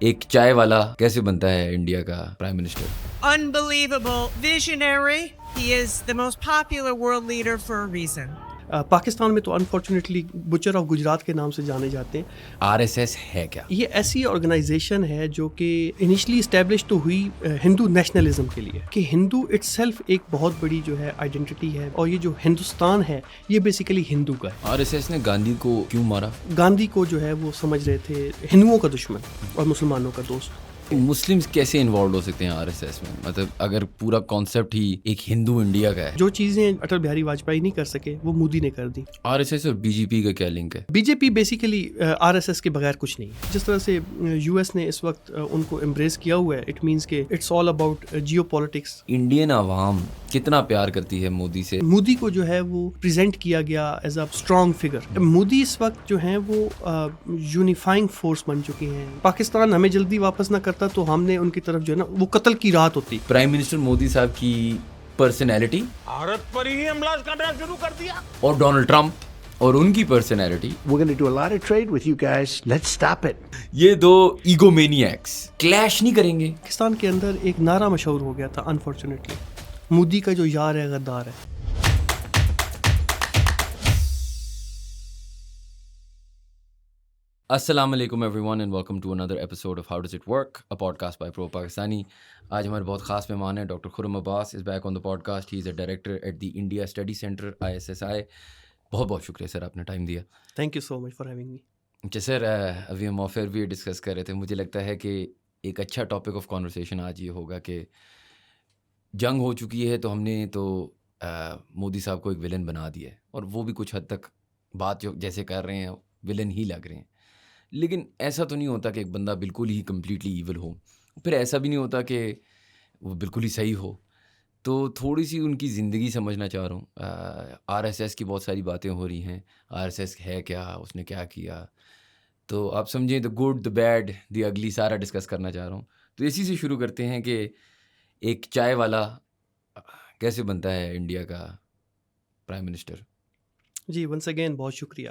ایک چائے والا کیسے بنتا ہے انڈیا کا prime minister? Unbelievable, visionary. He is the most popular world leader for a reason. Pakistan میں تو انفارچونیٹلی بچر آف گجرات کے نام سے جانے جاتے ہیں. آر ایس ایس ہے کیا؟ یہ ایسی آرگنائزیشن ہے جو کہ انیشلی اسٹیبلش تو ہوئی ہندو نیشنلزم کے لیے کہ ہندو اٹ سیلف ایک بہت بڑی جو ہے آئیڈینٹی ہے، اور یہ جو ہندوستان ہے یہ بیسیکلی ہندو کا ہے. آر ایس ایس نے گاندھی کو کیوں مارا؟ گاندھی کو جو ہے وہ سمجھ رہے تھے ہندوؤں کا دشمن اور مسلمانوں کا دوست. مسلمز کیسے انوالوڈ ہو سکتے ہیں آر ایس ایس میں؟ مطلب اگر پورا کانسیپٹ ہی ایک ہندو انڈیا کا ہے. جو چیزیں اٹل بہاری واجپئی نہیں کر سکے وہ مودی نے کر دی. آر ایس ایس اور بی جے پی کا کیا لنک ہے؟ B J P basically are S S کے بغیر کچھ نہیں. جس طرح سے یو ایس نے اس وقت ان کو امبریس کیا ہوا ہے، اٹ مینس کہ it's all about geopolitics. Indian عوام کتنا پیار کرتی ہے مودی سے؟ مودی کو جو ہے وہ پریزنٹ کیا گیا as a strong figure. Modi اس وقت جو ہیں وہ یونیفائنگ فورس بن چکے ہیں. پاکستان ہمیں جلدی واپس نہ کرتا تو ہم نے ان کی طرف جو ہے نا وہ قتل کی رات ہوتی. پرائم منسٹر مودی صاحب کی پرسنالٹی بھارت پر ہی حملہ کرنا شروع کر دیا، اور ڈونلڈ ٹرمپ اور ان کی personality, We're going to do a lot of trade with you guys. Let's stop it. یہ دو ایگو مینیاکس کلیش نہیں کریں گے؟ پاکستان کے اندر ایک نعرہ مشہور ہو گیا تھا انفارچونیٹلی، مودی کا جو یار ہے غدار ہے. السلام علیکم everyone and welcome to another episode of how does it work, a podcast by pro Pakistani. آج ہمارے بہت خاص مہمان ہیں doctor Khurram Abbas is back on the podcast. He is a director at the India study centre ISSI. بہت بہت شکریہ sir, آپ نے ٹائم دیا. Thank you so much for having me. اچھا سر، ابھی ہم آفر بھی ڈسکس کر رہے تھے، مجھے لگتا ہے کہ ایک اچھا ٹاپک آف کانورسیشن آج یہ ہوگا کہ جنگ ہو چکی ہے تو ہم نے تو مودی صاحب کو ایک ولن بنا دیا ہے، اور وہ بھی کچھ حد تک بات جو جیسے کر رہے ہیں ولن ہی لگ رہے ہیں. لیکن ایسا تو نہیں ہوتا کہ ایک بندہ بالکل ہی کمپلیٹلی ایول ہو، پھر ایسا بھی نہیں ہوتا کہ وہ بالکل ہی صحیح ہو. تو تھوڑی سی ان کی زندگی سمجھنا چاہ رہا ہوں. آر ایس ایس کی بہت ساری باتیں ہو رہی ہیں، آر ایس ایس ہے کیا، اس نے کیا کیا، تو آپ سمجھیں دا گڈ دا بیڈ دی اگلی سارا ڈسکس کرنا چاہ رہا ہوں. تو اسی سے شروع کرتے ہیں کہ ایک چائے والا کیسے بنتا ہے انڈیا کا پرائم منسٹر؟ جی ونس اگین بہت شکریہ.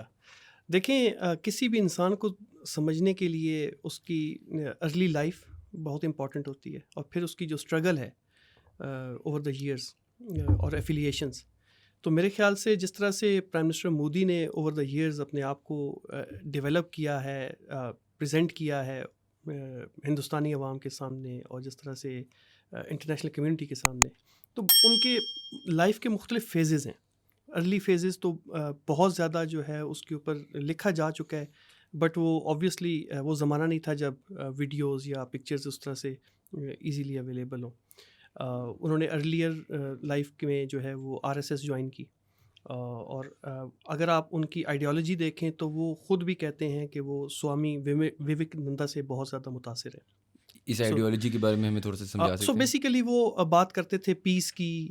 دیکھیں کسی بھی انسان کو سمجھنے کے لیے اس کی ارلی لائف بہت امپورٹنٹ ہوتی ہے، اور پھر اس کی جو اسٹرگل ہے اوور دا ایئرس اور ایفیلیشنس. تو میرے خیال سے جس طرح سے پرائم منسٹر مودی نے اوور دا ایئرز اپنے آپ کو ڈیولپ کیا ہے، پریزنٹ کیا ہے ہندوستانی عوام کے سامنے، اور جس طرح سے انٹرنیشنل کمیونٹی کے سامنے، تو ان کے لائف کے مختلف فیزز ہیں. ارلی فیزز تو بہت زیادہ جو ہے اس کے اوپر لکھا جا چکا ہے، بٹ وہ آبویسلی وہ زمانہ نہیں تھا جب ویڈیوز یا پکچرز اس طرح سے ایزیلی اویلیبل ہوں. انہوں نے ارلیئر لائف میں جو ہے وہ RSS جوائن کی، اور اگر آپ ان کی آئیڈیالوجی دیکھیں تو وہ خود بھی کہتے ہیں کہ وہ سوامی وویکانندا سے بہت زیادہ متاثر ہے. اس آئیڈیالوجی کے بارے میں ہمیں تھوڑا سا سمجھا سکتے ہیں؟ سو بیسیکلی وہ بات کرتے تھے پیس کی،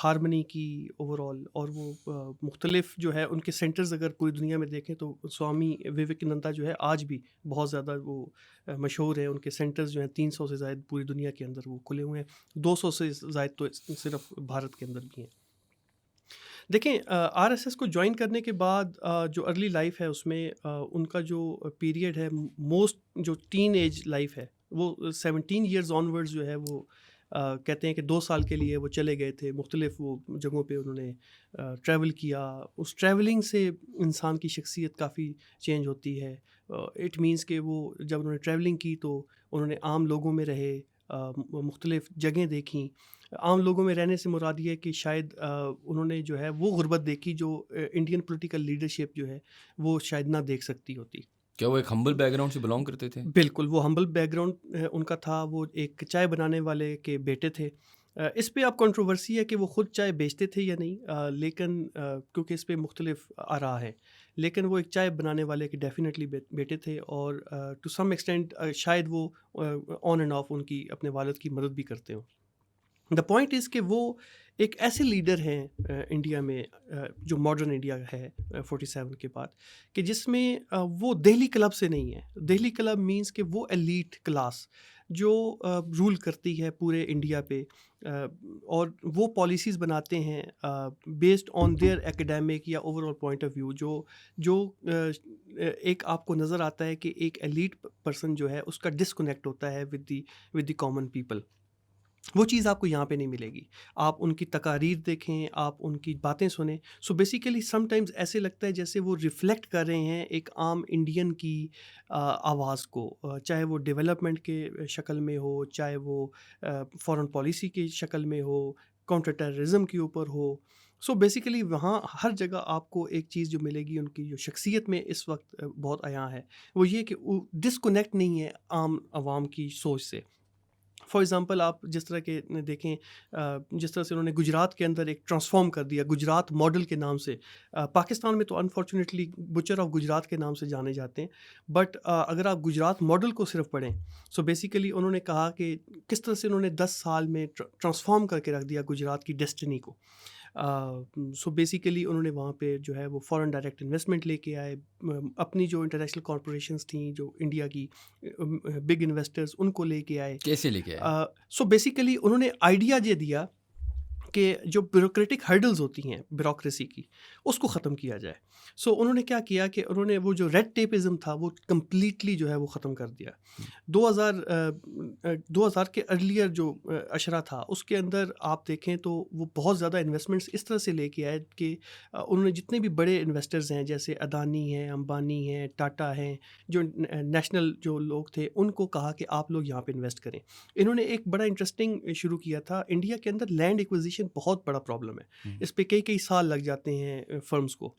ہارمنی کی اوور آل، اور وہ مختلف جو ہے ان کے سینٹرز اگر پوری دنیا میں دیکھیں تو سوامی وویکانندا جو ہے آج بھی بہت زیادہ وہ مشہور ہے. ان کے سینٹرز جو ہیں 300 سے زائد پوری دنیا کے اندر وہ کھلے ہوئے ہیں، 200 سے زائد تو صرف بھارت کے اندر بھی ہیں. دیکھیں RSS کو جوائن کرنے کے بعد جو ارلی لائف ہے اس میں ان کا جو پیریڈ ہے، موسٹ جو ٹین ایج لائف ہے، وہ 17 ایئرز آنورڈز جو ہے وہ کہتے ہیں کہ 2 سال کے لیے وہ چلے گئے تھے مختلف وہ جگہوں پہ انہوں نے ٹریول کیا. اس ٹریولنگ سے انسان کی شخصیت کافی چینج ہوتی ہے. اٹ مینس کہ وہ جب انہوں نے ٹریولنگ کی تو انہوں نے عام لوگوں میں رہے، مختلف جگہیں دیکھیں. عام لوگوں میں رہنے سے مراد یہ ہے کہ شاید انہوں نے جو ہے وہ غربت دیکھی جو انڈین پولیٹیکل لیڈرشپ جو ہے وہ شاید نہ دیکھ سکتی ہوتی. کیا وہ ایک ہمبل بیک گراؤنڈ سے بلانگ کرتے تھے؟ بالکل، وہ ہمبل بیک گراؤنڈ ان کا تھا. وہ ایک چائے بنانے والے کے بیٹے تھے. اس پہ اب کنٹروورسی ہے کہ وہ خود چائے بیچتے تھے یا نہیں، لیکن کیونکہ اس پہ مختلف آراء ہیں، لیکن وہ ایک چائے بنانے والے کے ڈیفینیٹلی بیٹے تھے، اور ٹو سم ایکسٹینٹ شاید وہ آن اینڈ آف ان کی اپنے والد کی مدد بھی کرتے ہوں. دا پوائنٹ از کہ وہ ایک ایسے لیڈر ہیں انڈیا میں جو ماڈرن انڈیا ہے 47 کے بعد کہ جس میں وہ دہلی کلب سے نہیں ہے. دہلی کلب مینس کہ وہ ایلیٹ کلاس جو رول کرتی ہے پورے انڈیا پہ اور وہ پالیسیز بناتے ہیں بیسڈ آن دیئر ایکیڈیمک یا overall point of view جو ایک آپ کو نظر آتا ہے کہ ایک ایلیٹ پرسن جو ہے اس کا ڈسکنیکٹ ہوتا ہے ود دی کامن پیپل. وہ چیز آپ کو یہاں پہ نہیں ملے گی. آپ ان کی تقاریر دیکھیں, آپ ان کی باتیں سنیں, سو بیسیکلی سم ٹائمز ایسے لگتا ہے جیسے وہ ریفلیکٹ کر رہے ہیں ایک عام انڈین کی آواز کو, چاہے وہ ڈیولپمنٹ کے شکل میں ہو, چاہے وہ فارن پالیسی کی شکل میں ہو, کاؤنٹر ٹیررزم کے اوپر ہو. سو بیسیکلی وہاں ہر جگہ آپ کو ایک چیز جو ملے گی ان کی جو شخصیت میں اس وقت بہت عیاں ہے وہ یہ کہ وہ ڈسکنیکٹ نہیں ہے عام عوام کی سوچ سے. فار ایگزامپل آپ جس طرح کے دیکھیں جس طرح سے انہوں نے گجرات کے اندر ایک ٹرانسفارم کر دیا گجرات ماڈل کے نام سے. پاکستان میں تو انفارچونیٹلی بچر آف گجرات کے نام سے جانے جاتے ہیں, بٹ اگر آپ گجرات ماڈل کو صرف پڑھیں سو بیسیکلی انہوں نے کہا کہ کس طرح سے انہوں نے 10 سال میں ٹرانسفارم کر کے رکھ دیا گجرات کی ڈیسٹنی کو. سو بیسیکلی انہوں نے وہاں پہ جو ہے وہ فارن ڈائریکٹ انویسٹمنٹ لے کے آئے, اپنی جو انٹرنیشنل کارپوریشنز تھیں جو انڈیا کی بگ انویسٹرز ان کو لے کے آئے. کیسے لے کے آئے؟ سو بیسیکلی انہوں نے آئیڈیا یہ دیا کہ جو بیوروکریٹک ہرڈلز ہوتی ہیں بیوروکریسی کی اس کو ختم کیا جائے. سو انہوں نے کیا کیا کہ انہوں نے وہ جو ریڈ ٹیپزم تھا وہ کمپلیٹلی جو ہے وہ ختم کر دیا. 2000 کے ارلیئر جو اشرا تھا اس کے اندر آپ دیکھیں تو وہ بہت زیادہ انویسٹمنٹس اس طرح سے لے کے آئے کہ انہوں نے جتنے بھی بڑے انویسٹرز ہیں جیسے اڈانی ہیں, امبانی ہیں, ٹاٹا ہیں, جو نیشنل جو لوگ تھے ان کو کہا کہ آپ لوگ یہاں پہ انویسٹ کریں. انہوں نے ایک بڑا انٹرسٹنگ شروع کیا تھا. انڈیا کے اندر لینڈ ایکوزیشن بہت بڑا پرابلم ہے, اس پہ کئی سال لگ جاتے ہیں فرمز کو.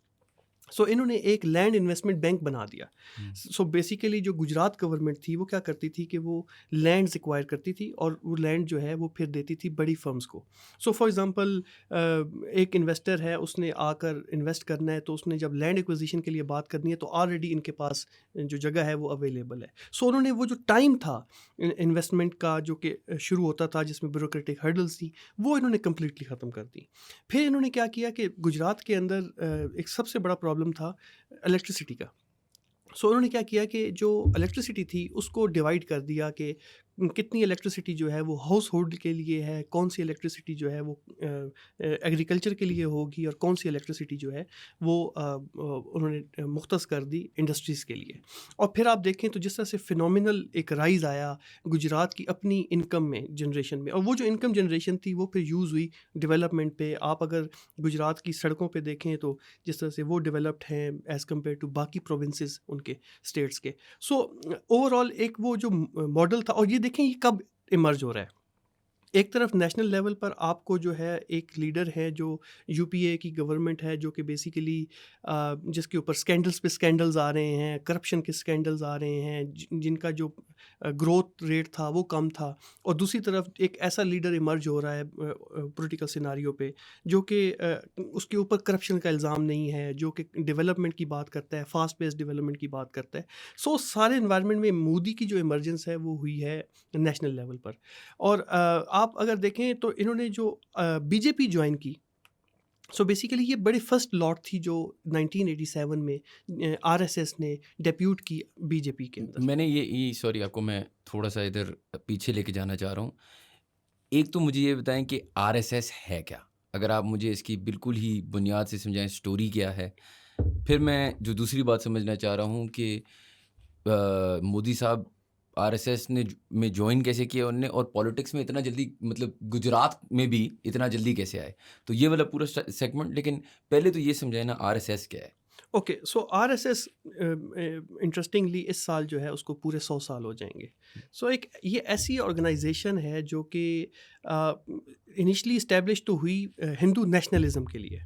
سو انہوں نے ایک لینڈ انویسٹمنٹ بینک بنا دیا. سو بیسیکلی جو گجرات گورنمنٹ تھی وہ کیا کرتی تھی کہ وہ لینڈز ایکوائر کرتی تھی اور وہ لینڈ جو ہے وہ پھر دیتی تھی بڑی فرمز کو. سو فار ایگزامپل ایک انویسٹر ہے, اس نے آ کر انویسٹ کرنا ہے تو اس نے جب لینڈ ایکوزیشن کے لیے بات کرنی ہے تو آلریڈی ان کے پاس جو جگہ ہے وہ اویلیبل ہے. سو انہوں نے وہ جو ٹائم تھا انویسٹمنٹ کا جو کہ شروع ہوتا تھا جس میں بیوروکریٹک ہرڈلز تھیں وہ انہوں نے کمپلیٹلی ختم کر دی. پھر انہوں نے کیا کیا کہ گجرات کے اندر ایک سب سے بڑا پرابلم تھا الیکٹریسٹی کا. سو انہوں نے کیا کیا کہ جو الیکٹریسٹی تھی اس کو ڈیوائڈ کر دیا کہ کتنی الیکٹریسٹی جو ہے وہ ہاؤس ہولڈ کے لیے ہے, کون سی الیکٹریسٹی جو ہے وہ ایگریکلچر کے لیے ہوگی اور کون سی الیکٹریسٹی جو ہے وہ انہوں نے مختص کر دی انڈسٹریز کے لیے. اور پھر آپ دیکھیں تو جس طرح سے فینومینل ایک رائز آیا گجرات کی اپنی انکم میں جنریشن میں, اور وہ جو انکم جنریشن تھی وہ پھر یوز ہوئی ڈیولپمنٹ پہ. آپ اگر گجرات کی سڑکوں پہ دیکھیں تو جس طرح سے وہ ڈیولپڈ ہیں ایز کمپیئر ٹو باقی پروونسز ان کے اسٹیٹس کے. سو اوور آل ایک وہ جو ماڈل تھا, اور یہ دیکھیں یہ کب ایمرج ہو رہا ہے. ایک طرف نیشنل لیول پر آپ کو جو ہے ایک لیڈر ہے جو یو پی اے کی گورنمنٹ ہے جو کہ بیسیکلی جس کے اوپر اسکینڈلز پہ اسکینڈلز آ رہے ہیں, کرپشن کے اسکینڈلز آ رہے ہیں, جن کا جو گروتھ ریٹ تھا وہ کم تھا. اور دوسری طرف ایک ایسا لیڈر ایمرج ہو رہا ہے پولیٹیکل سیناریو پہ جو کہ اس کے اوپر کرپشن کا الزام نہیں ہے, جو کہ ڈیولپمنٹ کی بات کرتا ہے, فاسٹ پیس ڈیولپمنٹ کی بات کرتا ہے. سو سارے انوائرمنٹ میں مودی کی جو ایمرجنس ہے وہ ہوئی ہے نیشنل لیول پر. اور آپ اگر دیکھیں تو انہوں نے جو بی جے پی جوائن کی, سو بیسیکلی یہ بڑی فرسٹ لاٹ تھی جو 1987 میں آر ایس ایس نے ڈیپیوٹ کی بی جے پی کے اندر. میں نے یہ سوری آپ کو میں تھوڑا سا ادھر پیچھے لے کے جانا چاہ رہا ہوں. ایک تو مجھے یہ بتائیں کہ آر ایس ایس ہے کیا, اگر آپ مجھے اس کی بالکل ہی بنیاد سے سمجھائیں اسٹوری کیا ہے. پھر میں جو دوسری بات سمجھنا چاہ رہا ہوں کہ مودی صاحب آر ایس ایس میں جوائن کیسے کیا انہوں نے, اور پالیٹکس میں اتنا جلدی مطلب گجرات میں بھی اتنا جلدی کیسے آئے, تو یہ والا پورا سیگمنٹ. لیکن پہلے تو یہ سمجھائے نا آر ایس ایس کیا ہے. Okay, so are S S interestingly اس سال جو ہے اس کو پورے 100 سال ہو جائیں گے. سو ایک یہ ایسی آرگنائزیشن ہے جو کہ انیشلی اسٹیبلش تو ہوئی ہندو نیشنلزم کے لیے.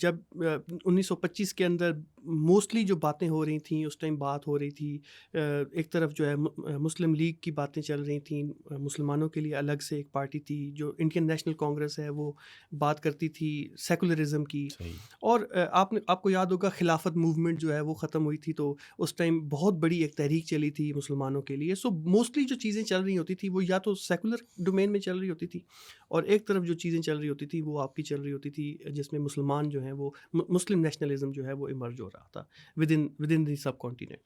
جب 1925 کے اندر موسٹلی جو باتیں ہو رہی تھیں اس ٹائم بات ہو رہی تھی ایک طرف جو ہے مسلم لیگ کی باتیں چل رہی تھیں، مسلمانوں کے لیے الگ سے ایک پارٹی تھی، جو انڈین نیشنل کانگریس ہے وہ بات کرتی تھی سیکولرزم کی، صحیح. اور آپ کو یاد ہوگا خلافت موومنٹ جو ہے وہ ختم ہوئی تھی، تو اس ٹائم بہت بڑی ایک تحریک چلی تھی مسلمانوں کے لیے. سو موسٹلی جو چیزیں چل رہی ہوتی تھی وہ یا تو سیکولر ڈومین میں چل رہی ہوتی تھی، اور ایک طرف جو چیزیں چل رہی ہوتی تھی وہ آپ کی چل رہی ہوتی تھی جس میں مسلمان جو ہیں وہ مسلم نیشنلزم جو ہے وہ ایمرج ہو رہا تھا with in the sub continent.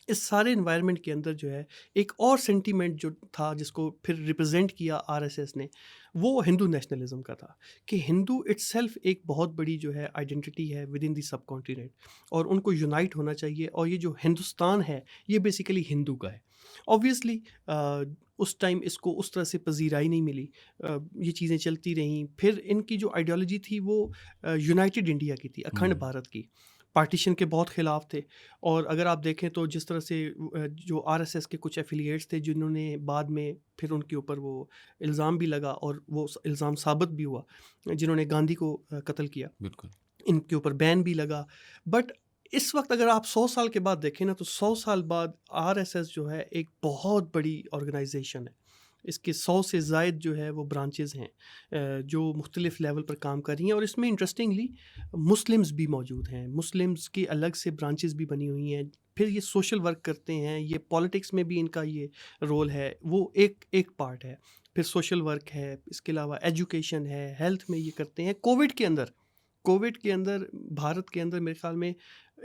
اس سارے انوائرمنٹ کے اندر جو ہے ایک اور سینٹیمنٹ جو تھا جس کو پھر ریپرزینٹ کیا آر ایس ایس نے، وہ ہندو نیشنلزم کا تھا کہ ہندو اٹ سیلف ایک بہت بڑی جو ہے آئیڈینٹی ہے with in the sub continent, اور ان کو یونائٹ ہونا چاہیے، اور یہ جو ہندوستان ہے یہ بیسیکلی ہندو کا ہے. آبویسلی اس ٹائم اس کو اس طرح سے پذیرائی نہیں ملی، یہ چیزیں چلتی رہیں. پھر ان کی جو آئیڈیالوجی تھی وہ یونائٹڈ انڈیا کی تھی، اکھنڈ بھارت کی. پارٹیشن کے بہت خلاف تھے، اور اگر آپ دیکھیں تو جس طرح سے جو آر ایس ایس کے کچھ ایفیلیٹس تھے جنہوں نے بعد میں پھر ان کے اوپر وہ الزام بھی لگا اور وہ الزام ثابت بھی ہوا، جنہوں نے گاندھی کو قتل کیا، بالکل. ان کے اوپر بین بھی لگا. بٹ اس وقت اگر آپ 100 سال کے بعد دیکھیں نا، تو 100 سال بعد آر ایس ایس جو ہے ایک بہت بڑی آرگنائزیشن ہے. اس کے 100 سے زائد جو ہے وہ برانچز ہیں جو مختلف لیول پر کام کر رہی ہیں، اور اس میں انٹرسٹنگلی مسلمز بھی موجود ہیں، مسلمز کی الگ سے برانچز بھی بنی ہوئی ہیں. پھر یہ سوشل ورک کرتے ہیں، یہ پالیٹکس میں بھی ان کا یہ رول ہے، وہ ایک پارٹ ہے. پھر سوشل ورک ہے، اس کے علاوہ ایجوکیشن ہے، ہیلتھ میں یہ کرتے ہیں. کووڈ کے اندر بھارت کے اندر میرے خیال میں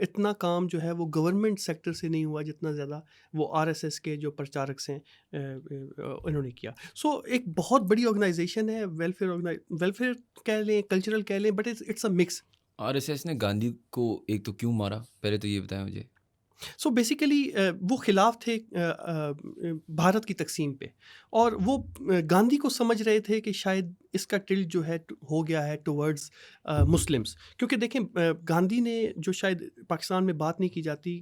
اتنا کام جو ہے وہ گورنمنٹ سیکٹر سے نہیں ہوا جتنا زیادہ وہ آر ایس ایس کے جو پرچارک ہیں انہوں نے کیا. سو ایک بہت بڑی آرگنائزیشن ہے، ویلفیئر کہہ لیں، کلچرل کہہ لیں، but it's a mix. R S S نے گاندھی کو ایک تو کیوں مارا، پہلے تو یہ بتائیں مجھے. سو بیسیکلی وہ خلاف تھے بھارت کی تقسیم پہ، اور وہ گاندھی کو سمجھ رہے تھے کہ شاید اس کا ٹلٹ جو ہے ہو گیا ہے ٹورڈز مسلمس. کیونکہ دیکھیں گاندھی نے جو شاید پاکستان میں بات نہیں کی جاتی،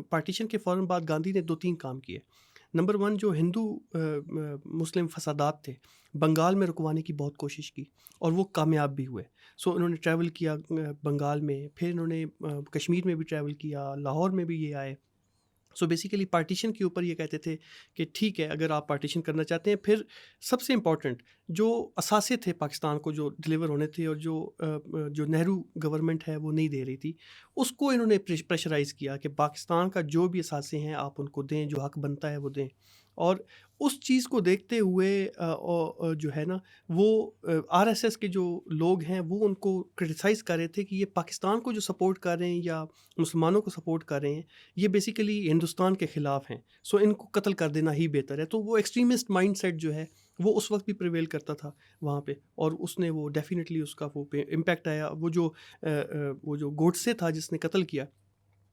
پارٹیشن کے فوراً بعد گاندھی نے 2-3 کام کیے. نمبر 1 جو ہندو مسلم فسادات تھے بنگال میں رکوانے کی بہت کوشش کی، اور وہ کامیاب بھی ہوئے. سو انہوں نے ٹریول کیا بنگال میں، پھر انہوں نے کشمیر میں بھی ٹریول کیا، لاہور میں بھی یہ آئے. سو بیسیکلی پارٹیشن کے اوپر یہ کہتے تھے کہ ٹھیک ہے اگر آپ پارٹیشن کرنا چاہتے ہیں. پھر سب سے امپورٹنٹ جو اثاثے تھے پاکستان کو جو ڈلیور ہونے تھے، اور جو نہرو گورنمنٹ ہے وہ نہیں دے رہی تھی، اس کو انہوں نے پریشرائز کیا کہ پاکستان کا جو بھی اثاثے ہیں آپ ان کو دیں، جو حق بنتا ہے وہ دیں. اور اس چیز کو دیکھتے ہوئے جو ہے نا وہ آر ایس ایس کے جو لوگ ہیں وہ ان کو کرٹیسائز کر رہے تھے کہ یہ پاکستان کو جو سپورٹ کر رہے ہیں یا مسلمانوں کو سپورٹ کر رہے ہیں یہ بیسیکلی ہندوستان کے خلاف ہیں، سو ان کو قتل کر دینا ہی بہتر ہے. تو وہ ایکسٹریمسٹ مائنڈ سیٹ جو ہے وہ اس وقت بھی پریویل کرتا تھا وہاں پہ، اور اس نے وہ ڈیفینیٹلی اس کا وہ امپیکٹ آیا. وہ جو گوڈسے تھا جس نے قتل کیا،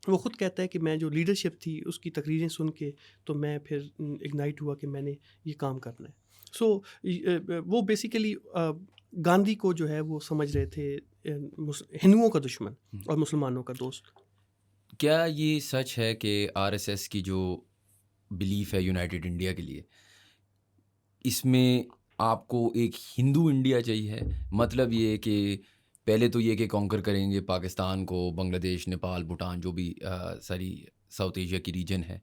وہ خود کہتا ہے کہ میں جو لیڈرشپ تھی اس کی تقریریں سن کے تو میں پھر اگنائٹ ہوا کہ میں نے یہ کام کرنا ہے. سو وہ بیسیکلی گاندھی کو جو ہے وہ سمجھ رہے تھے ہندوؤں کا دشمن اور مسلمانوں کا دوست. کیا یہ سچ ہے کہ آر ایس ایس کی جو بلیف ہے یونائٹڈ انڈیا کے لیے، اس میں آپ کو ایک ہندو انڈیا چاہیے؟ مطلب یہ کہ پہلے تو یہ کہ کانکر کریں گے پاکستان کو، بنگلہ دیش، نیپال، بھوٹان، جو بھی ساری ساؤتھ ایشیا کی ریجن ہے.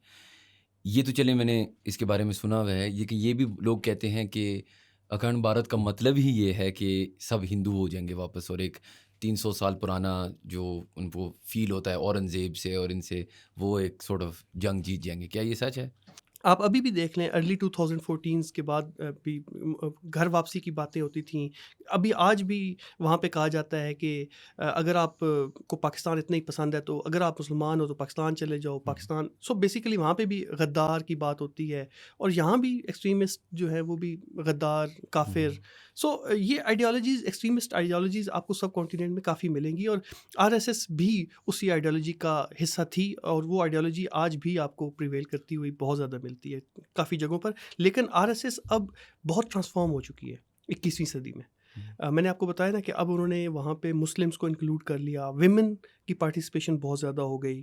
یہ تو چلیں میں نے اس کے بارے میں سنا ہوا ہے، یہ بھی لوگ کہتے ہیں کہ اکھنڈ بھارت کا مطلب ہی یہ ہے کہ سب ہندو ہو جائیں گے واپس، اور ایک 300 سال پرانا جو ان کو فیل ہوتا ہے اورنگزیب سے اور ان سے، وہ ایک سورٹ آف جنگ جیت جائیں گے. کیا یہ سچ ہے؟ آپ ابھی بھی دیکھ لیں ارلی 2014 کے بعد بھی گھر واپسی کی باتیں ہوتی تھیں. ابھی آج بھی وہاں پہ کہا جاتا ہے کہ اگر آپ کو پاکستان اتنا ہی پسند ہے تو اگر آپ مسلمان ہو تو پاکستان چلے جاؤ، پاکستان. سو بیسیکلی وہاں پہ بھی غدار کی بات ہوتی ہے، اور یہاں بھی ایکسٹریمسٹ جو ہے وہ بھی غدار، کافر. سو یہ آئیڈیالوجیز، ایکسٹریمسٹ آئیڈیالوجیز آپ کو سب کانٹیننٹ میں کافی ملیں گی، اور آر ایس ایس بھی اسی آئیڈیالوجی کا حصہ تھی، اور وہ آئیڈیالوجی آج بھی آپ کو پریویل کرتی ہوئی بہت زیادہ ملتی ہے کافی جگہوں پر. لیکن آر ایس ایس اب بہت ٹرانسفارم ہو چکی ہے 21ویں صدی میں. میں نے آپ کو بتایا نا کہ اب انہوں نے وہاں پہ مسلمس کو انکلوڈ کر لیا، ویمن کی پارٹیسپیشن بہت زیادہ ہو گئی،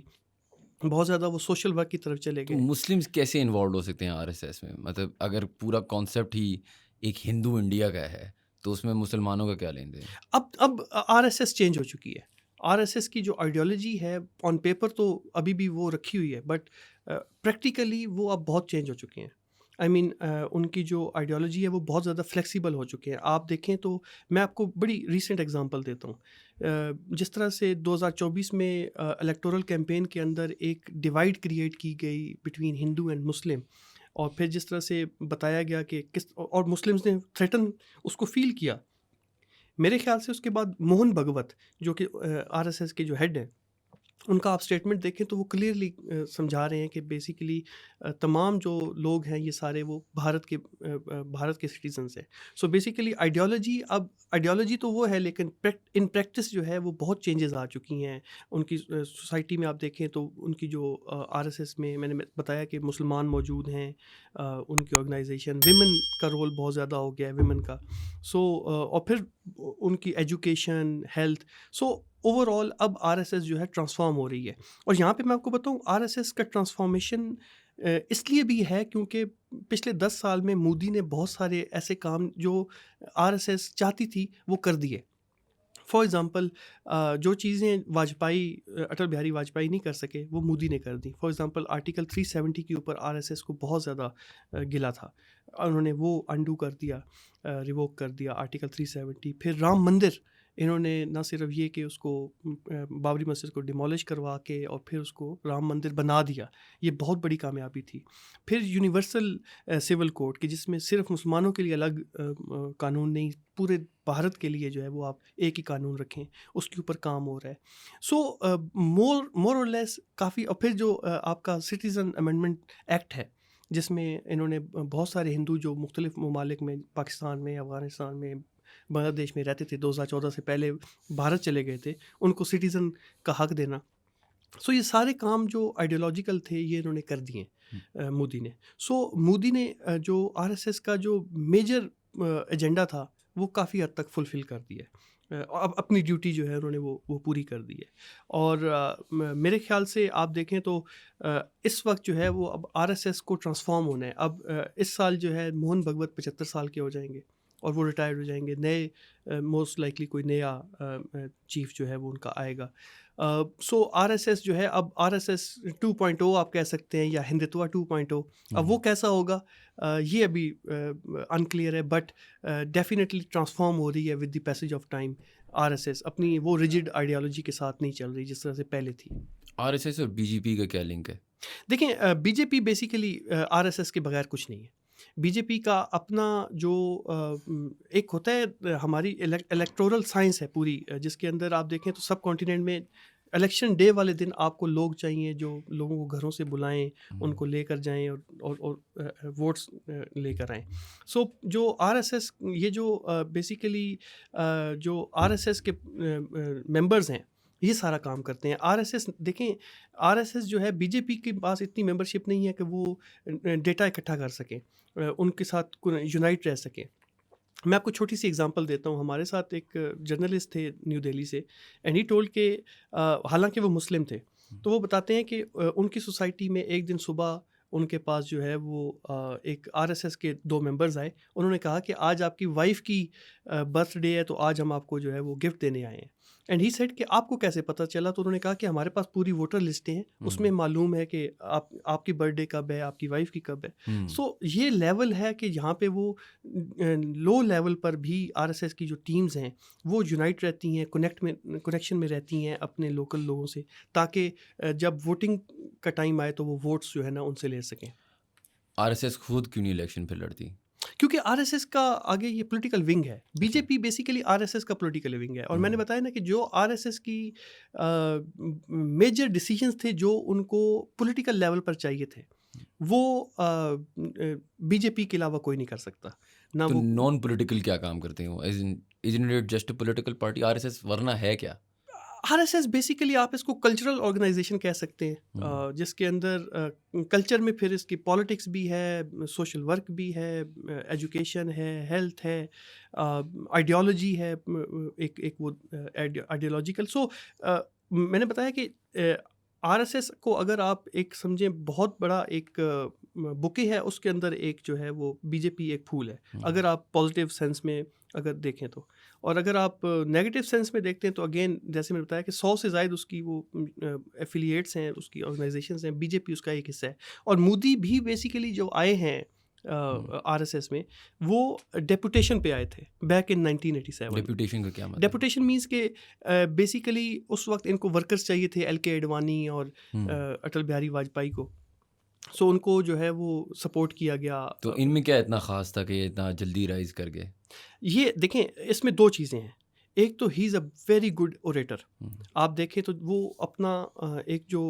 بہت زیادہ وہ سوشل ورک کی طرف چلے گئے. مسلمس کیسے انوالوڈ ہو سکتے ہیں آر ایس ایس میں؟ مطلب اگر پورا کانسیپٹ ہی ایک ہندو انڈیا کا ہے تو اس میں مسلمانوں کا کیا لیں دیں؟ اب آر ایس ایس چینج ہو چکی ہے. آر ایس ایس کی جو آئیڈیالوجی ہے آن پیپر تو ابھی بھی وہ رکھی ہوئی ہے، بٹ پریکٹیکلی وہ اب بہت چینج ہو چکے ہیں. آئی مین ان کی جو آئیڈیالوجی ہے وہ بہت زیادہ فلیکسیبل ہو چکے ہیں. آپ دیکھیں تو میں آپ کو بڑی ریسنٹ ایگزامپل دیتا ہوں. جس طرح سے 2024 میں الیکٹورل کیمپین کے اندر ایک ڈیوائڈ کریٹ کی گئی بٹوین ہندو اینڈ مسلم، اور پھر جس طرح سے بتایا گیا کہ اور مسلمز نے تھریٹن اس کو فیل کیا. میرے خیال سے اس کے بعد موہن بھگوت جو کہ آر ایس ایس کے جو ہیڈ ہیں، ان کا آپ اسٹیٹمنٹ دیکھیں تو وہ کلیئرلی سمجھا رہے ہیں کہ بیسیکلی تمام جو لوگ ہیں یہ سارے وہ بھارت کے سٹیزنس ہیں. سو بیسیکلی آئیڈیالوجی تو وہ ہے، لیکن ان پریکٹس جو ہے وہ بہت چینجز آ چکی ہیں. ان کی سوسائٹی میں آپ دیکھیں تو ان کی جو آر ایس ایس میں نے بتایا کہ مسلمان موجود ہیں، ان کی آرگنائزیشن، ویمن کا رول بہت زیادہ ہو گیا ہے ویمن کا. سو اور پھر ان کی ایجوکیشن، ہیلتھ. سو اوور آل اب آر ایس ایس جو ہے ٹرانسفارم ہو رہی ہے. اور یہاں پہ میں آپ کو بتاؤں آر ایس ایس کا ٹرانسفارمیشن اس لیے بھی ہے کیونکہ پچھلے 10 سال میں مودی نے بہت سارے ایسے کام جو آر ایس ایس چاہتی تھی وہ کر دیے. فار ایگزامپل جو چیزیں اٹل بہاری واجپئی نہیں کر سکے وہ مودی نے کر دی. فار ایگزامپل آرٹیکل 370 کے اوپر آر ایس ایس کو بہت زیادہ گلا تھا، انہوں نے وہ انڈو کر دیا، ریووک کر دیا آرٹیکل 370. پھر رام مندر انہوں نے نہ صرف یہ کہ اس کو بابری مسجد کو ڈیمولش کروا کے اور پھر اس کو رام مندر بنا دیا، یہ بہت بڑی کامیابی تھی. پھر یونیورسل سول کوڈ کہ جس میں صرف مسلمانوں کے لیے الگ قانون نہیں، پورے بھارت کے لیے جو ہے وہ آپ ایک ہی قانون رکھیں، اس کے اوپر کام ہو رہا ہے. سو مور اور لیس کافی. اور پھر جو آپ کا سٹیزن امینڈمنٹ ایکٹ ہے جس میں انہوں نے بہت سارے ہندو جو مختلف ممالک میں، پاکستان میں، افغانستان میں، بنگلہ دیش میں رہتے تھے، 2014 سے پہلے بھارت چلے گئے تھے، ان کو سٹیزن کا حق دینا. سو یہ سارے کام جو آئیڈیالوجیکل تھے یہ انہوں نے کر دیے مودی نے. سو مودی نے جو آر ایس ایس کا جو میجر ایجنڈا تھا وہ کافی حد تک فلفل کر دیا. اب اپنی ڈیوٹی جو ہے انہوں نے وہ پوری کر دی ہے. اور میرے خیال سے آپ دیکھیں تو اس وقت جو ہے وہ اب آر ایس ایس کو ٹرانسفارم ہونا ہے. اب اس سال جو ہے موہن بھگوت 75 سال کے ہو جائیں گے اور وہ ریٹائرڈ ہو جائیں گے. نئے موسٹ لائکلی کوئی نیا چیف جو ہے وہ ان کا آئے گا. سو آر ایس ایس جو ہے اب آر ایس ایس 2.0 آپ کہہ سکتے ہیں یا ہندتوا 2.0. اب وہ کیسا ہوگا یہ ابھی انکلیئر ہے، بٹ ڈیفینیٹلی ٹرانسفارم ہو رہی ہے with the passage of time. Are S S اپنی وہ ریجڈ آئیڈیالوجی کے ساتھ نہیں چل رہی جس طرح سے پہلے تھی. آر ایس ایس اور بی جے پی کا کیا لنک ہے؟ دیکھیں B J P basically are S S کے بغیر کچھ نہیں ہے. بی جے پی کا اپنا جو ایک ہوتا ہے ہماری الیکٹورل سائنس ہے پوری، جس کے اندر آپ دیکھیں تو سب کانٹیننٹ میں الیکشن ڈے والے دن آپ کو لوگ چاہیے جو لوگوں کو گھروں سے بلائیں، ان کو لے کر جائیں اور ووٹس لے کر آئیں. سو جو آر ایس ایس یہ جو بیسیکلی جو آر ایس ایس کے ممبرز ہیں یہ سارا کام کرتے ہیں. آر ایس ایس دیکھیں، آر ایس ایس جو ہے بی جے پی کے پاس اتنی ممبرشپ نہیں ہے کہ وہ ڈیٹا اکٹھا کر سکیں، ان کے ساتھ یونائٹ رہ سکیں. میں آپ کو چھوٹی سی اگزامپل دیتا ہوں. ہمارے ساتھ ایک جرنلسٹ تھے نیو دہلی سے، اینڈ ہی ٹولڈ کہ حالانکہ وہ مسلم تھے تو وہ بتاتے ہیں کہ ان کی سوسائٹی میں ایک دن صبح ان کے پاس جو ہے وہ ایک آر ایس ایس کے 2 ممبرز آئے. انہوں نے کہا کہ آج آپ کی وائف کی برتھ ڈے ہے تو آج ہم آپ کو جو ہے وہ گفٹ دینے آئے ہیں. اینڈ ہی سیڈ کہ آپ کو کیسے پتہ چلا؟ تو انہوں نے کہا کہ ہمارے پاس پوری ووٹر لسٹیں ہیں، اس میں معلوم ہے کہ آپ کی برتھ ڈے کب ہے، آپ کی وائف کی کب ہے. سو یہ لیول ہے کہ یہاں پہ وہ لو لیول پر بھی آر ایس ایس کی جو ٹیمز ہیں وہ یونائٹ رہتی ہیں، کنیکشن میں رہتی ہیں اپنے لوکل لوگوں سے، تاکہ جب ووٹنگ کا ٹائم آئے تو وہ ووٹس جو ہے نا ان سے لے سکیں. آر ایس ایس خود کیوں نہیں الیکشن پہ لڑتی؟ کیونکہ آر ایس ایس کا آگے یہ پولیٹیکل ونگ ہے. B J P basically are S S کا پولیٹیکل ونگ ہے. اور میں نے بتایا نا کہ جو آر ایس ایس کی میجر ڈیسیجنس تھے جو ان کو پولیٹیکل لیول پر چاہیے تھے وہ بی جے پی کے علاوہ کوئی نہیں کر سکتا. نہ وہ نان پولیٹیکل کیا کام کرتے ہیں؟ isn't it just a political party؟ Are S S ورنہ ہے کیا؟ آر ایس ایس بیسیکلی آپ اس کو کلچرل آرگنائزیشن کہہ سکتے ہیں، جس کے اندر کلچر میں پھر اس کی پالیٹکس بھی ہے، سوشل ورک بھی ہے، ایجوکیشن ہے، ہیلتھ ہے، آئیڈیالوجی ہے، ایک وہ آئیڈیالوجیکل. سو میں نے بتایا کہ آر ایس ایس کو اگر آپ ایک سمجھیں بہت بڑا ایک بکے ہے اس کے اندر ایک جو ہے وہ بی جے پی ایک پھول ہے, اگر آپ پازیٹیو سینس میں اگر دیکھیں تو. اور اگر آپ نیگیٹو سینس میں دیکھتے ہیں تو اگین جیسے میں نے بتایا کہ 100 سے زائد اس کی وہ ایفیلیٹس ہیں, اس کی آرگنائزیشنز ہیں, بی جے پی اس کا ایک حصہ ہے. اور مودی بھی بیسیکلی جو آئے ہیں آر ایس ایس میں وہ ڈیپوٹیشن پہ آئے تھے بیک ان 1987. ڈیپوٹیشن کا کیا مطلب؟ ڈیپوٹیشن مینس کہ بیسیکلی اس وقت ان کو ورکرز چاہیے تھے ایل کے اڈوانی اور اٹل بہاری واجپئی کو, سو ان کو جو ہے وہ سپورٹ کیا گیا. تو ان میں کیا اتنا خاص تھا کہ یہ اتنا جلدی رائز کر گئے؟ یہ دیکھیں اس میں دو چیزیں ہیں. ایک تو ہی is a very good orator. آپ دیکھیں تو وہ اپنا ایک جو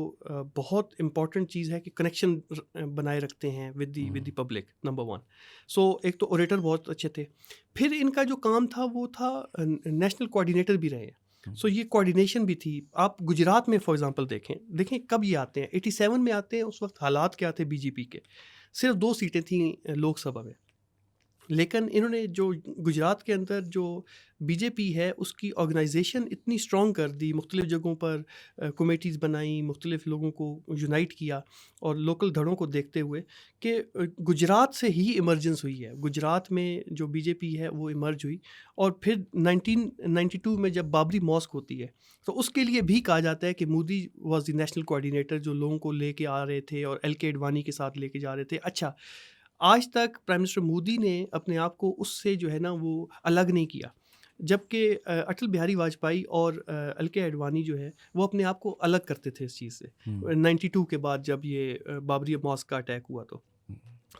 بہت امپورٹنٹ چیز ہے کہ کنیکشن بنائے رکھتے ہیں ود دی پبلک, نمبر 1. سو ایک تو اوریٹر بہت اچھے تھے. پھر ان کا جو کام تھا وہ تھا نیشنل کوآرڈینیٹر بھی رہے ہیں. سو یہ کوآرڈینیشن بھی تھی. آپ گجرات میں فار ایگزامپل دیکھیں کب یہ آتے ہیں, 87 میں آتے ہیں. اس وقت حالات کیا تھے بی جے پی کے, صرف 2 سیٹیں تھیں لوک سبھا میں. لیکن انہوں نے جو گجرات کے اندر جو بی جے پی ہے اس کی آرگنائزیشن اتنی اسٹرانگ کر دی, مختلف جگہوں پر کمیٹیز بنائیں, مختلف لوگوں کو یونائٹ کیا, اور لوکل دھڑوں کو دیکھتے ہوئے کہ گجرات سے ہی ایمرجنس ہوئی ہے. گجرات میں جو بی جے پی ہے وہ ایمرج ہوئی. اور پھر 1992 میں جب بابری ماسک ہوتی ہے تو اس کے لیے بھی کہا جاتا ہے کہ Modi was the national coordinator, جو لوگوں کو لے کے آ رہے تھے اور ایل کے اڈوانی کے ساتھ لے کے جا رہے تھے. اچھا, آج تک پرائم منسٹر مودی نے اپنے آپ کو اس سے جو ہے نا وہ الگ نہیں کیا, جبکہ اٹل بہاری واجپئی اور ایل کے اڈوانی جو ہے وہ اپنے آپ کو الگ کرتے تھے اس چیز سے. 92 کے بعد جب یہ بابری ماسک کا اٹیک ہوا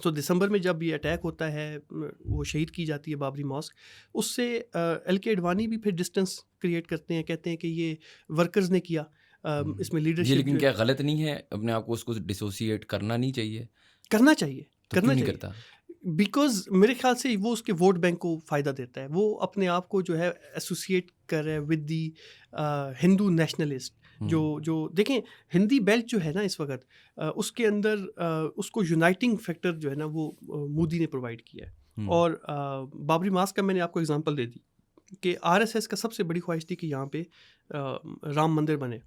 تو دسمبر میں جب یہ اٹیک ہوتا ہے, وہ شہید کی جاتی ہے بابری ماسک, اس سے ایل کے اڈوانی بھی پھر ڈسٹینس کریٹ کرتے ہیں, کہتے ہیں کہ یہ ورکرز نے کیا, اس میں لیڈرشپ. لیکن کیا غلط نہیں ہے اپنے آپ کو اس کو ڈسوسیٹ کرنا نہیں چاہیے؟ کرنا چاہیے, کرنا نہیں چاہیے. کرتا بیکاز میرے خیال سے وہ اس کے ووٹ بینک کو فائدہ دیتا ہے. وہ اپنے آپ کو جو ہے ایسوسیٹ کر رہے ہیں ود دی ہندو نیشنلسٹ. جو دیکھیں ہندی بیلٹ جو ہے نا اس وقت, اس کے اندر اس کو یونائٹنگ فیکٹر جو ہے نا وہ مودی نے پرووائڈ کیا ہے. اور بابری ماسک کا میں نے آپ کو اگزامپل دے دی کہ آر ایس ایس کا سب سے بڑی خواہش تھی کہ یہاں پہ رام مندر بنے,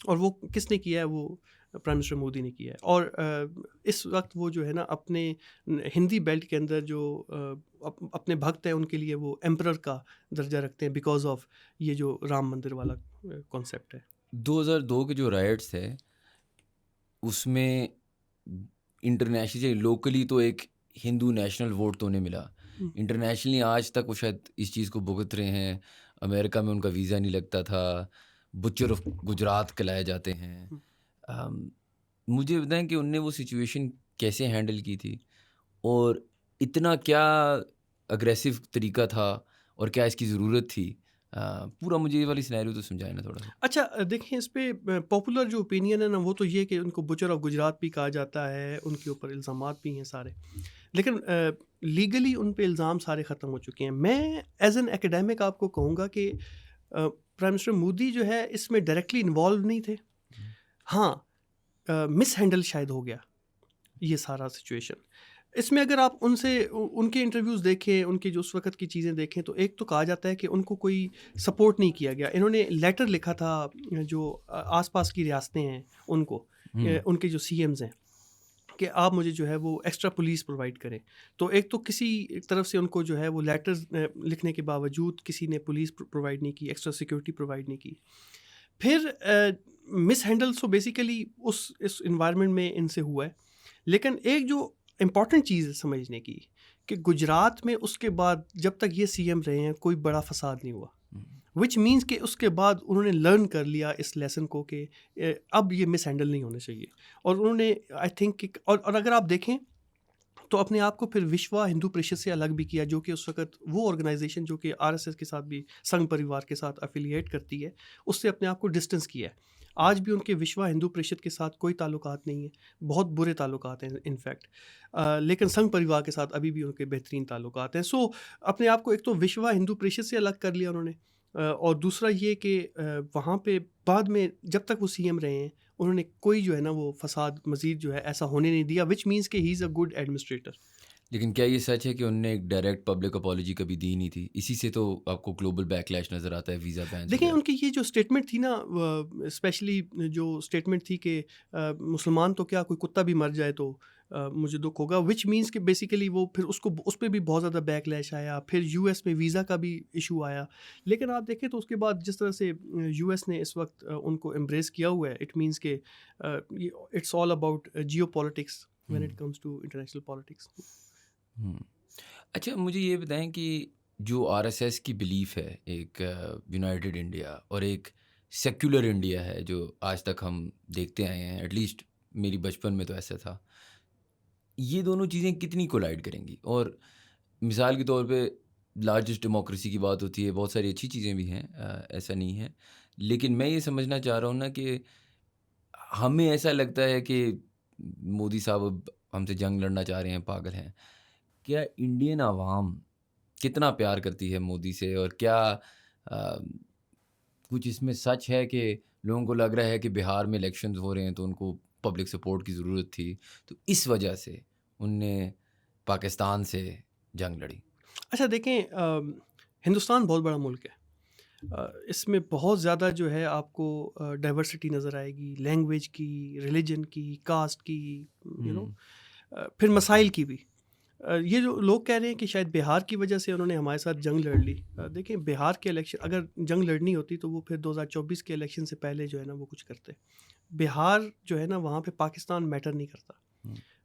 اور وہ کس نے کیا ہے؟ وہ پرائم منسٹر مودی نے کیا ہے. اور اس وقت وہ جو ہے نا اپنے ہندی بیلٹ کے اندر جو اپنے بھکت ہیں ان کے لیے وہ ایمپرر کا درجہ رکھتے ہیں بیکاز آف یہ جو رام مندر والا کانسیپٹ ہے. 2002 کے جو رائٹس ہے اس میں انٹرنیشنلی لوکلی تو ایک ہندو نیشنل ووٹ تو انہیں ملا, انٹرنیشنلی آج تک وہ شاید اس چیز کو بھگت رہے ہیں. امریکہ میں ان کا ویزا نہیں لگتا تھا, بچر آف گجرات کہلائے جاتے ہیں. مجھے بتائیں کہ ان نے وہ سچویشن کیسے ہینڈل کی تھی, اور اتنا کیا اگریسو طریقہ تھا, اور کیا اس کی ضرورت تھی؟ پورا مجھے یہ والی سینیریو تو سمجھائے نا تھوڑا سا. اچھا دیکھیں اس پہ پاپولر جو اوپینین ہے نا وہ تو یہ کہ ان کو بچر آف گجرات بھی کہا جاتا ہے, ان کے اوپر الزامات بھی ہیں سارے, لیکن لیگلی ان پہ الزام سارے ختم ہو چکے ہیں. میں ایز این ایکیڈیمک آپ کو کہوں گا کہ پرائم منسٹر مودی جو ہے اس میں ڈائریکٹلی انوالو نہیں تھے. ہاں مس ہینڈل شاید ہو گیا یہ سارا سچویشن. اس میں اگر آپ ان کے انٹرویوز دیکھیں, ان کی جو اس وقت کی چیزیں دیکھیں, تو ایک تو کہا جاتا ہے کہ ان کو کوئی سپورٹ نہیں کیا گیا. انہوں نے لیٹر لکھا تھا جو آس پاس کی ریاستیں ہیں ان کو, ان کے جو سی ایمز ہیں, کہ آپ مجھے جو ہے وہ ایکسٹرا پولیس پرووائڈ کریں. تو ایک تو کسی طرف سے ان کو جو ہے وہ لیٹرز لکھنے کے باوجود کسی نے پولیس پرووائڈ نہیں کی, ایکسٹرا سیکورٹی پرووائڈ نہیں کی. پھر مس ہینڈل سو بیسیکلی اس انوائرمنٹ میں ان سے ہوا ہے. لیکن ایک جو امپورٹنٹ چیز ہے سمجھنے کی کہ گجرات میں اس کے بعد جب تک یہ سی ایم رہے ہیں کوئی بڑا فساد نہیں ہوا, وچ مینس کہ اس کے بعد انہوں نے لرن کر لیا اس لیسن کو کہ اب یہ مس ہینڈل نہیں ہونا چاہیے. اور انہوں نے آئی تھنک اور اگر آپ دیکھیں تو اپنے آپ کو پھر وشوا ہندو پریشد سے الگ بھی کیا, جو کہ اس وقت وہ آرگنائزیشن جو کہ آر ایس ایس کے ساتھ بھی سنگھ پریوار کے ساتھ افیلیٹ کرتی ہے, اس سے اپنے آپ کو ڈسٹینس کیا ہے. آج بھی ان کے وشوا ہندو پریشد کے ساتھ کوئی تعلقات نہیں ہیں, بہت برے تعلقات ہیں انفیکٹ, لیکن سنگھ پریوار کے ساتھ ابھی بھی ان کے بہترین تعلقات ہیں. سو اپنے آپ کو ایک تو وشوا ہندو پریشد سے الگ کر لیا انہوں نے, اور دوسرا یہ کہ وہاں پہ بعد میں جب تک وہ سی ایم رہے ہیں انہوں نے کوئی جو ہے نا وہ فساد مزید جو ہے ایسا ہونے نہیں دیا, وچ مینس کہ ہی از اے گڈ ایڈمنسٹریٹر. لیکن کیا یہ سچ ہے کہ انہوں نے ایک ڈائریکٹ پبلک اپالوجی کبھی دی نہیں تھی؟ اسی سے تو آپ کو گلوبل بیک لیش نظر آتا ہے ویزا بین. دیکھیں ان کی یہ جو اسٹیٹمنٹ تھی نا, اسپیشلی جو اسٹیٹمنٹ تھی کہ مسلمان تو کیا کوئی کتا بھی مر جائے تو مجھے دکھ ہوگا، وچ مینس کہ بیسیکلی وہ پھر اس پہ بھی بہت زیادہ بیک لیش آیا، پھر یو ایس میں ویزا کا بھی ایشو آیا. لیکن آپ دیکھیں تو اس کے بعد جس طرح سے یو ایس نے اس وقت ان کو امبریس کیا ہوا ہے، اٹ مینس کہ it's all about geopolitics when it comes to international politics. اچھا مجھے یہ بتائیں کہ جو آر ایس ایس کی بلیف ہے، ایک یونائٹڈ انڈیا اور ایک سیکولر انڈیا ہے جو آج تک ہم دیکھتے آئے ہیں، ایٹ لیسٹ میری بچپن میں تو ایسا تھا، یہ دونوں چیزیں کتنی کولائڈ کریں گی؟ اور مثال کے طور پہ لارجسٹ ڈیموکریسی کی بات ہوتی ہے، بہت ساری اچھی چیزیں بھی ہیں، ایسا نہیں ہے، لیکن میں یہ سمجھنا چاہ رہا ہوں نا کہ ہمیں ایسا لگتا ہے کہ مودی صاحب اب ہم سے جنگ لڑنا چاہ رہے ہیں، پاگل ہیں. کیا انڈین عوام کتنا پیار کرتی ہے مودی سے، اور کیا کچھ اس میں سچ ہے کہ لوگوں کو لگ رہا ہے کہ بہار میں الیکشنز ہو رہے ہیں تو ان کو پبلک سپورٹ کی ضرورت تھی، تو اس وجہ سے ان نے پاکستان سے جنگ لڑی؟ اچھا دیکھیں، ہندوستان بہت بڑا ملک ہے، اس میں بہت زیادہ جو ہے آپ کو ڈائیورسٹی نظر آئے گی، لینگویج کی، ریلیجن کی، کاسٹ کی، پھر مسائل کی بھی. یہ جو لوگ کہہ رہے ہیں کہ شاید بہار کی وجہ سے انہوں نے ہمارے ساتھ جنگ لڑ لی، دیکھیں بہار کے الیکشن اگر جنگ لڑنی ہوتی تو وہ پھر 2024 کے الیکشن سے پہلے جو ہے نا وہ کچھ کرتے. بہار جو ہے نا وہاں پہ پاکستان میٹر نہیں کرتا،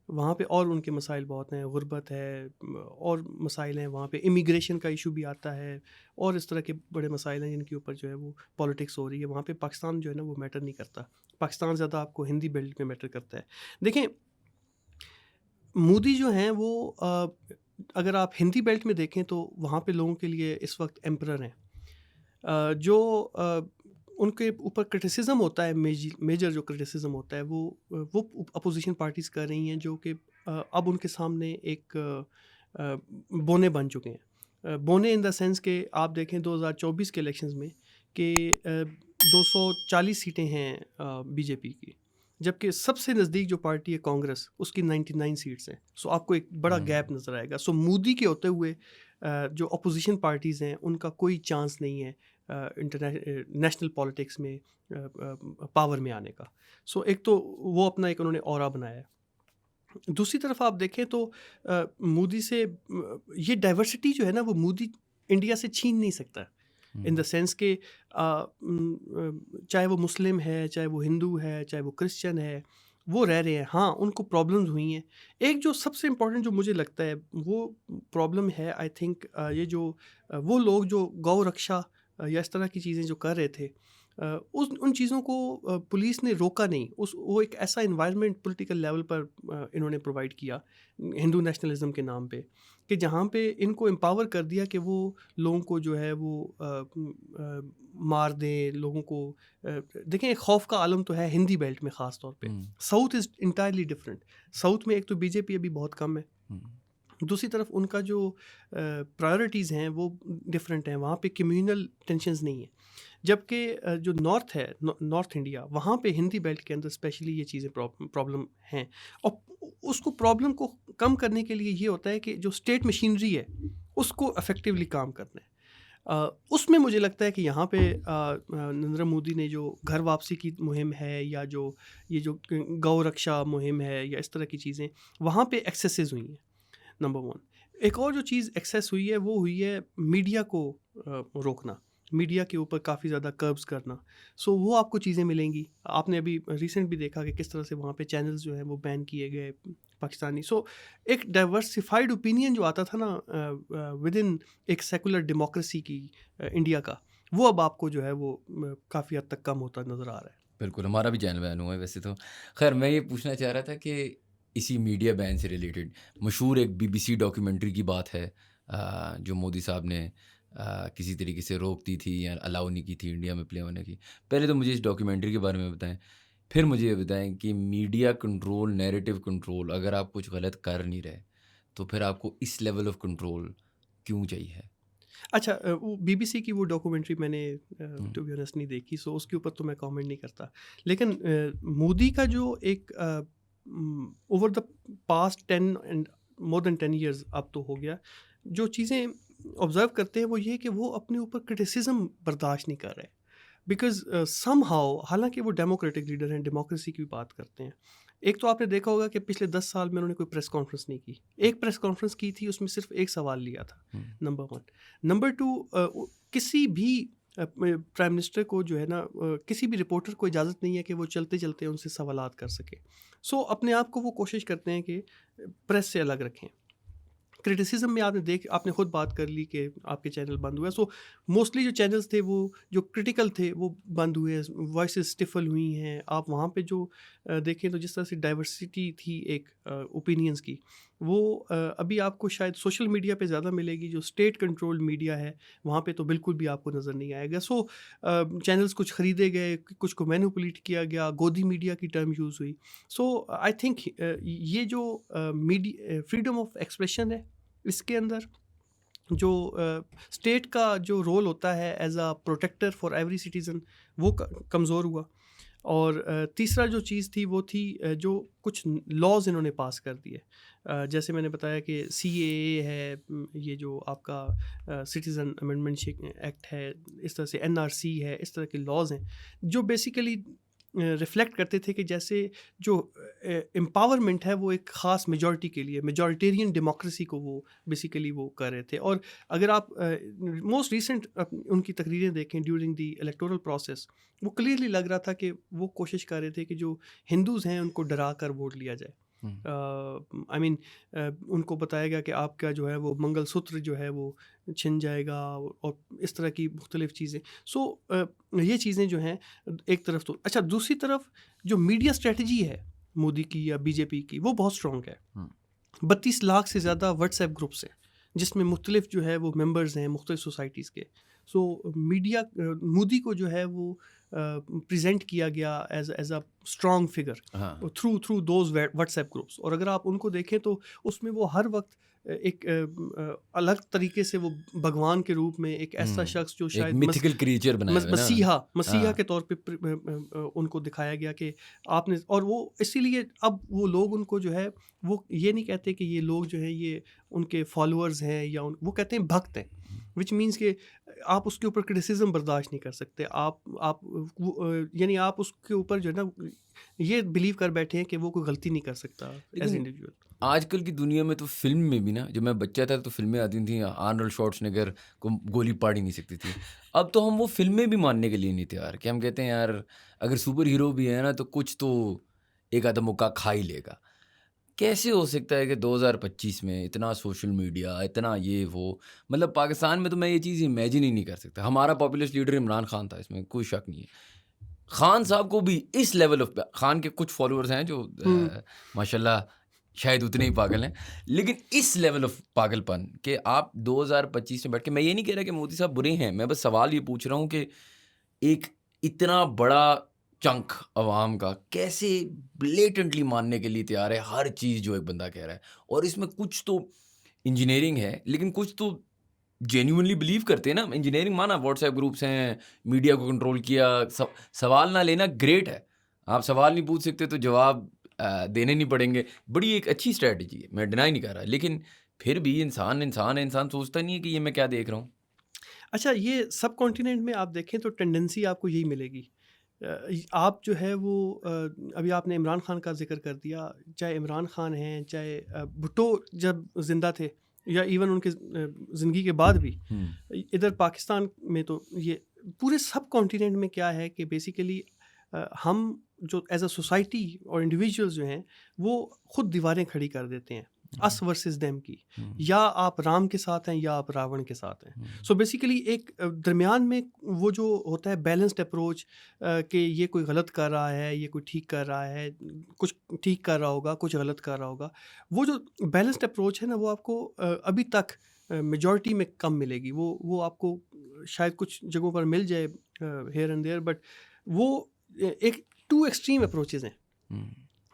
وہاں پہ اور ان کے مسائل بہت ہیں، غربت ہے اور مسائل ہیں، وہاں پہ امیگریشن کا ایشو بھی آتا ہے اور اس طرح کے بڑے مسائل ہیں جن کے اوپر جو ہے وہ پالیٹکس ہو رہی ہے. وہاں پہ پاکستان جو ہے نا وہ میٹر نہیں کرتا، پاکستان زیادہ آپ کو ہندی بیلٹ میں میٹر کرتا ہے. دیکھیں مودی جو ہیں وہ اگر آپ ہندی بیلٹ میں دیکھیں تو وہاں پہ لوگوں کے لیے اس وقت ایمپرر ہیں، جو ان کے اوپر کرٹیسزم ہوتا ہے، میجر جو کرٹیسزم ہوتا ہے وہ اپوزیشن پارٹیز کر رہی ہیں، جو کہ اب ان کے سامنے ایک بونے بن چکے ہیں. بونے ان دا سینس کہ آپ دیکھیں 2024 کے الیکشنز میں کہ 240 سیٹیں ہیں بی جے پی کی، جبکہ سب سے نزدیک جو پارٹی ہے کانگریس، اس کی 99 سیٹس ہیں. سو آپ کو ایک بڑا گیپ نظر آئے گا. سو مودی کے ہوتے ہوئے جو اپوزیشن پارٹیز ہیں ان کا کوئی چانس نہیں ہے نیشنل پالیٹکس میں پاور میں آنے کا. سو ایک تو وہ اپنا ایک انہوں نے اورا بنایا ہے. دوسری طرف آپ دیکھیں تو مودی سے یہ ڈائیورسٹی جو ہے نا وہ مودی انڈیا سے چھین نہیں سکتا، ان دا سینس کہ چاہے وہ مسلم ہے، چاہے وہ ہندو ہے، چاہے وہ کرسچن ہے، وہ رہ رہے ہیں. ہاں ان کو پرابلمز ہوئی ہیں. ایک جو سب سے امپورٹنٹ جو مجھے لگتا ہے وہ پرابلم ہے آئی تھنک یہ جو وہ لوگ جو گو رکشا یا اس طرح کی چیزیں جو کر رہے تھے، ان چیزوں کو پولیس نے روکا نہیں. وہ ایک ایسا انوائرمنٹ پولیٹیکل لیول پر انہوں نے پرووائڈ کیا ہندو نیشنلزم کے نام پہ کہ جہاں پہ ان کو امپاور کر دیا کہ وہ لوگوں کو جو ہے وہ مار دیں لوگوں کو. دیکھیں ایک خوف کا عالم تو ہے ہندی بیلٹ میں خاص طور پہ. South is entirely different. South میں ایک تو بی جے پی ابھی بہت کم ہے، دوسری طرف ان کا جو پرائیورٹیز ہیں وہ ڈفرینٹ ہیں. وہاں پہ کمیونل ٹینشنز نہیں ہیں، جبکہ جو نارتھ ہے، نارتھ انڈیا، وہاں پہ ہندی بیلٹ کے اندر اسپیشلی یہ چیزیں پرابلم ہیں. اور اس کو پرابلم کو کم کرنے کے لیے یہ ہوتا ہے کہ جو اسٹیٹ مشینری ہے اس کو افیکٹولی کام کرنا ہے. اس میں مجھے لگتا ہے کہ یہاں پہ نریندر مودی نے جو گھر واپسی کی مہم ہے یا جو یہ جو گو رکشا مہم ہے یا اس طرح کی چیزیں، وہاں پہ ایکسیسز ہوئی ہیں. نمبر 1. ایک اور جو چیز ایکسیس ہوئی ہے وہ ہوئی ہے میڈیا کو روکنا، میڈیا کے اوپر کافی زیادہ کربز کرنا. سو وہ آپ کو چیزیں ملیں گی. آپ نے ابھی ریسنٹ بھی دیکھا کہ کس طرح سے وہاں پہ چینلز جو ہیں وہ بین کیے گئے پاکستانی. سو ایک ڈائیورسفائڈ اوپینین جو آتا تھا نا ود ان ایک سیکولر ڈیموکریسی کی انڈیا کا، وہ اب آپ کو جو ہے وہ کافی حد تک کم ہوتا نظر آ رہا ہے. بالکل، ہمارا بھی چینل بین ہوا ہے ویسے تو. خیر میں یہ پوچھنا چاہ رہا تھا کہ اسی میڈیا بین سے ریلیٹڈ مشہور ایک بی بی سی ڈاکیومنٹری کی بات ہے جو مودی صاحب نے کسی طریقے سے روک دی تھی یا الاؤ نہیں کی تھی انڈیا میں پلے ہونے کی. پہلے تو مجھے اس ڈاکیومنٹری کے بارے میں بتائیں، پھر مجھے یہ بتائیں کہ میڈیا کنٹرول، نیریٹو کنٹرول، اگر آپ کچھ غلط کر نہیں رہے تو پھر آپ کو اس لیول آف کنٹرول کیوں چاہیے؟ اچھا وہ بی بی سی کی وہ ڈاکومنٹری میں نے ٹو بی آنیسٹ نہیں دیکھی، سو اس کے اوپر تو میں کامنٹ نہیں کرتا. لیکن مودی کا جو ایک over the past 10 and more than 10 years اب تو ہو گیا، جو چیزیں آبزرو کرتے ہیں وہ یہ کہ وہ اپنے اوپر کرٹیسزم برداشت نہیں کر رہے. بیکاز سم ہاؤ، حالانکہ وہ ڈیموکریٹک لیڈر ہیں، ڈیموکریسی کی بات کرتے ہیں، ایک تو آپ نے دیکھا ہوگا کہ پچھلے 10 سال میں انہوں نے کوئی پریس کانفرنس نہیں کی. ایک پریس کانفرنس کی تھی, اس میں صرف ایک سوال لیا تھا, نمبر 1. نمبر 2, کسی بھی پرائم منسٹر کو جو ہے نا, کسی بھی رپورٹر کو اجازت نہیں ہے کہ وہ چلتے چلتے ان سے سوالات کر سکے. سو اپنے آپ کو وہ کوشش کرتے ہیں کہ پریس سے الگ رکھیں. کرٹیسزم میں آپ نے خود بات کر لی کہ آپ کے چینل بند ہوئے. سو موسٹلی جو چینلز تھے وہ جو کرٹیکل تھے وہ بند ہوئے, وائسز اسٹیفل ہوئی ہیں. آپ وہاں پہ جو دیکھیں تو جس طرح سے ڈائیورسٹی تھی ایک اوپینینس کی, وہ ابھی آپ کو شاید سوشل میڈیا پہ زیادہ ملے گی. جو اسٹیٹ کنٹرول میڈیا ہے وہاں پہ تو بالکل بھی آپ کو نظر نہیں آئے گا. سو چینلز کچھ خریدے گئے, کچھ کو مینوپولیٹ کیا گیا, گودی میڈیا کی ٹرم یوز ہوئی. سو آئی تھنک یہ جو میڈیا فریڈم آف ایکسپریشن ہے, اس کے اندر جو اسٹیٹ کا جو رول ہوتا ہے as a protector for every citizen, وہ کمزور ہوا. اور تیسرا جو چیز تھی وہ تھی جو کچھ لاز انہوں نے پاس کر دیے. جیسے میں نے بتایا کہ CAA ہے, یہ جو آپ کا سٹیزن امینڈمنٹ ایکٹ ہے, اس طرح سے NRC ہے, اس طرح کے لاز ہیں جو بیسیکلی ریفلیکٹ کرتے تھے کہ جیسے جو امپاورمنٹ ہے وہ ایک خاص میجورٹی کے لیے, میجورٹیرین ڈیموکریسی کو وہ بیسیکلی وہ کر رہے تھے. اور اگر آپ موسٹ ریسنٹ ان کی تقریریں دیکھیں ڈیورنگ دی الیکٹورل پروسیس, وہ کلیئرلی لگ رہا تھا کہ وہ کوشش کر رہے تھے کہ جو ہندوز ہیں ان کو ڈرا کر ووٹ لیا جائے. آئی مین ان کو بتایا گیا کہ آپ کا جو ہے وہ منگل سوتر جو ہے وہ چھن جائے گا, اور اس طرح کی مختلف چیزیں. سو یہ چیزیں جو ہیں ایک طرف تو اچھا, دوسری طرف جو میڈیا اسٹریٹجی ہے مودی کی یا BJP کی وہ بہت اسٹرانگ ہے. 32 لاکھ سے زیادہ واٹس ایپ گروپس ہیں جس میں مختلف جو ہے وہ ممبرز ہیں مختلف سوسائٹیز کے. سو میڈیا مودی کو جو ہے وہ پریزنٹ کیا گیا as a strong figure through those what's app groups. اور اگر آپ ان کو دیکھیں تو اس میں وہ ہر وقت ایک الگ طریقے سے وہ بھگوان کے روپ میں ایک ایسا شخص جو شاید میتھیکل کریچر بنایا, مسیحا کے طور پہ ان کو دکھایا گیا کہ آپ نے. اور وہ اسی لیے اب وہ لوگ ان کو جو ہے وہ یہ نہیں کہتے کہ یہ لوگ جو ہیں یہ ان کے فالوورز ہیں, یا وہ کہتے ہیں بھکت ہیں, وچ مینس کہ آپ اس کے اوپر کرٹیسزم برداشت نہیں کر سکتے. آپ یعنی آپ اس کے اوپر جو ہے نا یہ بلیو کر بیٹھے ہیں کہ وہ کوئی غلطی نہیں کر سکتا ایز انڈیویجول. آج کل کی دنیا میں تو فلم میں بھی نا, جب میں بچہ تھا تو فلمیں آتی تھیں, آرنولڈ شوارزنیگر کو گولی پاڑ ہی نہیں سکتی تھی. اب تو ہم وہ فلمیں بھی ماننے کے لیے نہیں تیار, کہ ہم کہتے ہیں یار اگر سپر ہیرو بھی ہے نا تو کچھ تو ایک آدھا موقع کھا ہی لے گا. کیسے ہو سکتا ہے کہ 2025 میں اتنا سوشل میڈیا, اتنا یہ وہ, مطلب پاکستان میں تو میں یہ چیز امیجن ہی نہیں کر سکتا. ہمارا پاپولر لیڈر عمران خان تھا, اس میں کوئی شک نہیں ہے. خان صاحب کو بھی اس لیول آف, خان کے کچھ فالوورز ہیں جو ماشاءاللہ شاید اتنے ہی پاگل ہیں, لیکن اس لیول آف پاگل پن کہ آپ 2025 میں بیٹھ کے, میں یہ نہیں کہہ رہا کہ مودی صاحب برے ہیں, میں بس سوال یہ پوچھ رہا ہوں کہ ایک اتنا بڑا چنک عوام کا کیسے بلیٹنٹلی ماننے کے لیے تیار ہے ہر چیز جو ایک بندہ کہہ رہا ہے. اور اس میں کچھ تو انجینئرنگ ہے, لیکن کچھ تو جینیونلی بلیو کرتے ہیں نا. انجینئرنگ مانا واٹس ایپ گروپس ہیں, میڈیا کو کنٹرول کیا, سوال نہ لینا گریٹ ہے. آپ سوال نہیں پوچھ سکتے تو جواب دینے نہیں پڑیں گے, بڑی ایک اچھی اسٹریٹجی ہے, میں ڈینائی نہیں کر رہا, لیکن پھر بھی انسان ہے, انسان سوچتا نہیں ہے کہ یہ میں کیا دیکھ رہا ہوں. اچھا, یہ سب کانٹیننٹ میں آپ دیکھیں تو ٹینڈنسی آپ کو یہی ملے گی. آپ جو ہے وہ ابھی آپ نے عمران خان کا ذکر کر دیا, چاہے عمران خان ہیں, چاہے بھٹو جب زندہ تھے, یا ایون ان کے زندگی کے بعد بھی, ادھر پاکستان میں تو یہ پورے سب کانٹیننٹ میں کیا ہے کہ بیسیکلی ہم جو ایز اے سوسائٹی اور انڈیویجولز جو ہیں وہ خود دیواریں کھڑی کر دیتے ہیں, اس ورسز دیم کی, یا آپ رام کے ساتھ ہیں یا آپ راون کے ساتھ ہیں. سو بیسیکلی ایک درمیان میں وہ جو ہوتا ہے بیلنسڈ اپروچ کہ یہ کوئی غلط کر رہا ہے, یہ کوئی ٹھیک کر رہا ہے, کچھ ٹھیک کر رہا ہوگا, کچھ غلط کر رہا ہوگا, وہ جو بیلنسڈ اپروچ ہے نا وہ آپ کو ابھی تک میجورٹی میں کم ملے گی. وہ آپ کو شاید کچھ جگہوں پر مل جائے ہیئر اینڈ دیئر, بٹ وہ ایک ٹو ایکسٹریم اپروچز ہیں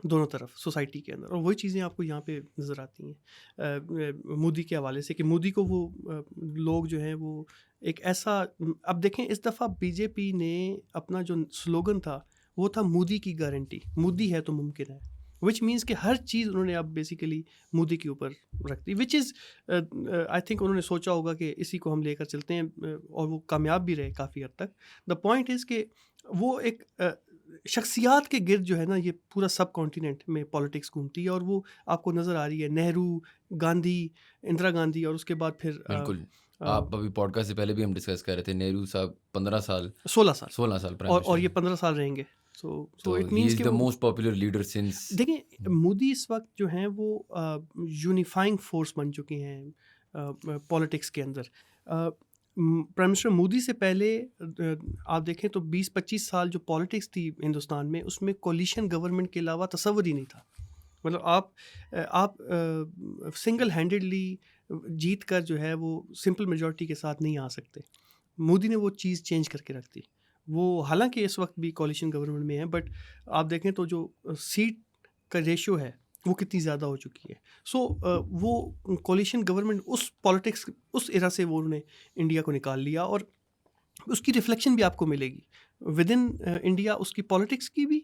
دونوں طرف سوسائٹی کے اندر, اور وہی چیزیں آپ کو یہاں پہ نظر آتی ہیں مودی کے حوالے سے کہ مودی کو وہ لوگ جو ہیں وہ ایک ایسا, اب دیکھیں اس دفعہ BJP نے اپنا جو سلوگن تھا وہ تھا مودی کی گارنٹی, مودی ہے تو ممکن ہے, وچ مینس کہ ہر چیز انہوں نے اب بیسیکلی مودی کے اوپر رکھ دی, وچ از آئی تھنک انہوں نے سوچا ہوگا کہ اسی کو ہم لے کر چلتے ہیں, اور وہ کامیاب بھی رہے کافی حد تک. دا پوائنٹ از کہ وہ ایک شخصیات کے گرد جو ہے نا یہ پورا سب کانٹیننٹ میں پالیٹکس گھومتی ہے، اور وہ آپ کو نظر آ رہی ہے نہرو، گاندھی، اندرا گاندھی، اور اس کے بعد پھر بالکل آپ ابھی پوڈ کاسٹ سے پہلے بھی ہم ڈسکس کر رہے تھے، نہرو صاحب 15 سال 16 سال 16 سال اور یہ 15 سال رہیں گے. So it he means is کہ the most popular leader since. دیکھیں مودی اس وقت جو ہیں وہ یونیفائنگ فورس بن چکے ہیں پالیٹکس کے اندر. پرائم منسٹر مودی سے پہلے آپ دیکھیں تو 20-25 سال جو پالیٹکس تھی ہندوستان میں، اس میں کولیشن گورنمنٹ کے علاوہ تصور ہی نہیں تھا. مطلب آپ سنگل ہینڈیڈلی جیت کر جو ہے وہ سمپل میجورٹی کے ساتھ نہیں آ سکتے. مودی نے وہ چیز چینج کر کے رکھ دی. وہ حالانکہ اس وقت بھی کولیشن گورنمنٹ میں ہے، بٹ آپ دیکھیں تو جو سیٹ کا ریشیو ہے وہ کتنی زیادہ ہو چکی ہے. سو وہ کولیشن گورنمنٹ اس پالیٹکس اس ایرا سے وہ انہوں نے انڈیا کو نکال لیا، اور اس کی ریفلیکشن بھی آپ کو ملے گی ود ان انڈیا، اس کی پالیٹکس کی بھی،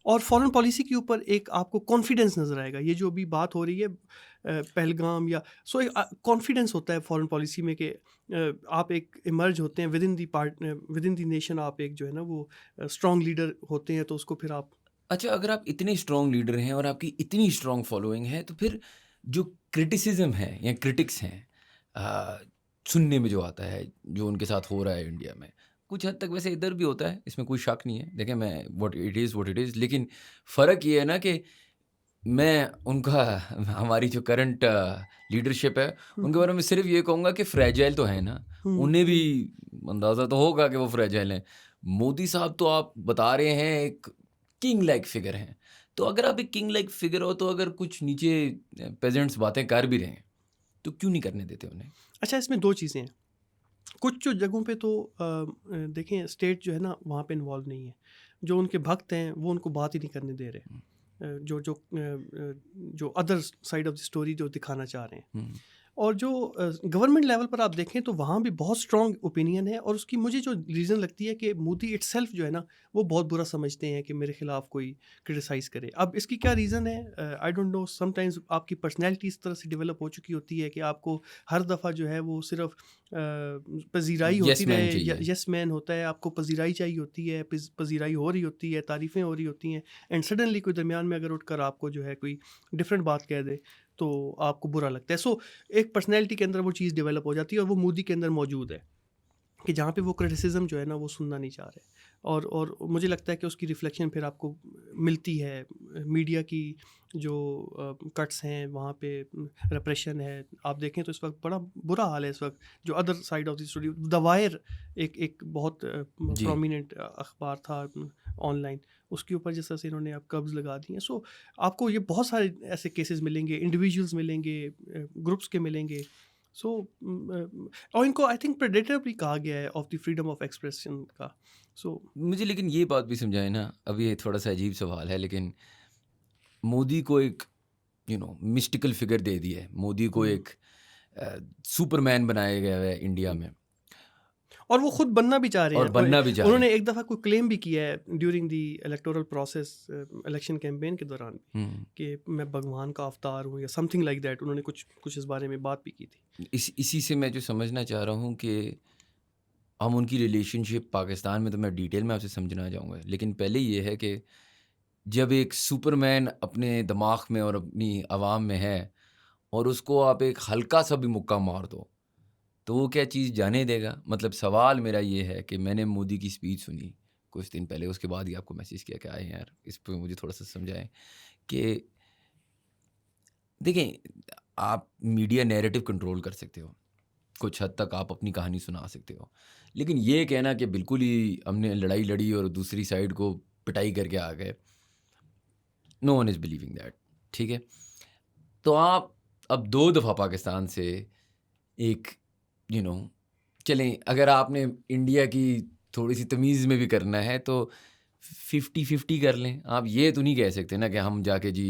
اور فارن پالیسی کے اوپر ایک آپ کو کانفیڈنس نظر آئے گا. یہ جو ابھی بات ہو رہی ہے پہلگام یا سو ایک کانفیڈنس ہوتا ہے فارن پالیسی میں کہ آپ ایک ایمرج ہوتے ہیں ود ان دی نیشن، آپ ایک جو ہے نا وہ اسٹرانگ لیڈر ہوتے ہیں، تو اس کو پھر آپ اچھا اگر آپ اتنے اسٹرانگ لیڈر ہیں اور آپ کی اتنی اسٹرانگ فالوئنگ ہے، تو پھر جو کرٹیسزم ہے یا کرٹکس ہیں سننے میں جو آتا ہے جو ان کے ساتھ ہو رہا ہے انڈیا میں، کچھ حد تک ویسے ادھر بھی ہوتا ہے، اس میں کوئی شک نہیں ہے. دیکھیں میں واٹ اٹ از، لیکن فرق یہ ہے نا کہ میں ان کا ہماری جو کرنٹ لیڈرشپ ہے ان کے بارے میں صرف یہ کہوں گا کہ فریجائل تو ہیں نا، انہیں بھی اندازہ تو ہوگا کہ وہ فریجائل ہیں. مودی صاحب تو آپ بتا رہے ہیں ایک کنگ لائک فگر ہیں، تو اگر آپ ایک کنگ لائک فگر ہو تو اگر کچھ نیچے پیزنٹس باتیں کر بھی رہے ہیں تو کیوں نہیں کرنے دیتے انہیں؟ اچھا اس میں دو چیزیں ہیں. کچھ جو جگہوں پہ تو دیکھیں اسٹیٹ جو ہے نا وہاں پہ انوالو نہیں ہے، جو ان کے بھکت ہیں وہ ان کو بات ہی نہیں کرنے دے رہے، جو other side of the story جو دکھانا چاہ رہے ہیں. اور جو گورنمنٹ لیول پر آپ دیکھیں تو وہاں بھی بہت اسٹرانگ اوپینین ہے، اور اس کی مجھے جو ریزن لگتی ہے کہ مودی اٹ سیلف جو ہے نا وہ بہت برا سمجھتے ہیں کہ میرے خلاف کوئی کرٹیسائز کرے. اب اس کی کیا ریزن ہے I don't know. Some times آپ کی پرسنالٹی اس طرح سے ڈیولپ ہو چکی ہوتی ہے کہ آپ کو ہر دفعہ جو ہے وہ صرف پذیرائی ہوتی رہے، یس مین ہوتا ہے، آپ کو پذیرائی چاہیے ہوتی ہے، پذیرائی ہو رہی ہوتی ہے، تعریفیں ہو رہی ہوتی ہیں، اینڈ سڈنلی کوئی درمیان میں اگر اٹھ کر آپ کو جو ہے کوئی ڈفرینٹ بات کہہ دے تو آپ کو برا لگتا ہے. سو ایک پرسنالٹی کے اندر وہ چیز ڈیولپ ہو جاتی ہے، اور وہ مودی کے اندر موجود ہے کہ جہاں پہ وہ کرٹیسزم جو ہے نا وہ سننا نہیں چاہ رہے. اور مجھے لگتا ہے کہ اس کی ریفلیکشن پھر آپ کو ملتی ہے میڈیا کی جو کٹس ہیں، وہاں پہ ریپریشن ہے. آپ دیکھیں تو اس وقت بڑا برا حال ہے اس وقت. جو other side of the story, the wire ایک بہت پرومیننٹ اخبار تھا آن لائن، اس کے اوپر جس طرح سے انہوں نے اب قبض لگا دی ہیں. سو آپ کو یہ بہت سارے ایسے کیسز ملیں گے، انڈیویجولز ملیں گے، گروپس کے ملیں گے. سو اور ان کو آئی تھنک پریڈیٹر بھی کہا گیا ہے of the freedom of expression کا. سو مجھے لیکن یہ بات بھی سمجھائے نا، اب یہ تھوڑا سا عجیب سوال ہے، لیکن مودی کو ایک مسٹیکل فگر دے دی ہے، مودی کو ایک سپر مین بنایا گیا ہے انڈیا میں، اور وہ خود بننا بھی چاہ رہے اور ہیں. بننا بھی چاہ انہوں رہے نے ایک دفعہ کوئی کلیم بھی کیا ہے during the electoral process, election campaign کے دوران ہیں. کہ میں بھگوان کا اوتار ہوں یا سم تھنگ لائک دیٹ. انہوں نے کچھ اس بارے میں بات بھی کی تھی. اسی سے میں جو سمجھنا چاہ رہا ہوں کہ ہم ان کی ریلیشن شپ پاکستان میں تو میں ڈیٹیل میں آپ سے سمجھنا چاہوں گا، لیکن پہلے یہ ہے کہ جب ایک سپر مین اپنے دماغ میں اور اپنی عوام میں ہے اور اس کو آپ ایک ہلکا سا بھی مکہ مار دو تو وہ کیا چیز جانے دے گا. مطلب سوال میرا یہ ہے کہ میں نے مودی کی اسپیچ سنی کچھ دن پہلے، اس کے بعد ہی آپ کو میسیج کیا کہ آئے یار اس پہ مجھے تھوڑا سا سمجھائیں کہ دیکھیں آپ میڈیا نیریٹو کنٹرول کر سکتے ہو، کچھ حد تک آپ اپنی کہانی سنا سکتے ہو، لیکن یہ کہنا کہ بالکل ہی ہم نے لڑائی لڑی اور دوسری سائڈ کو پٹائی کر کے آ گئے، نو ون از بلیونگ دیٹ. ٹھیک ہے، تو آپ اب 2 دفعہ پاکستان سے ایک چلیں اگر آپ نے انڈیا کی تھوڑی سی تمیز میں بھی کرنا ہے تو 50-50 کر لیں. آپ یہ تو نہیں کہہ سکتے نا کہ ہم جا کے جی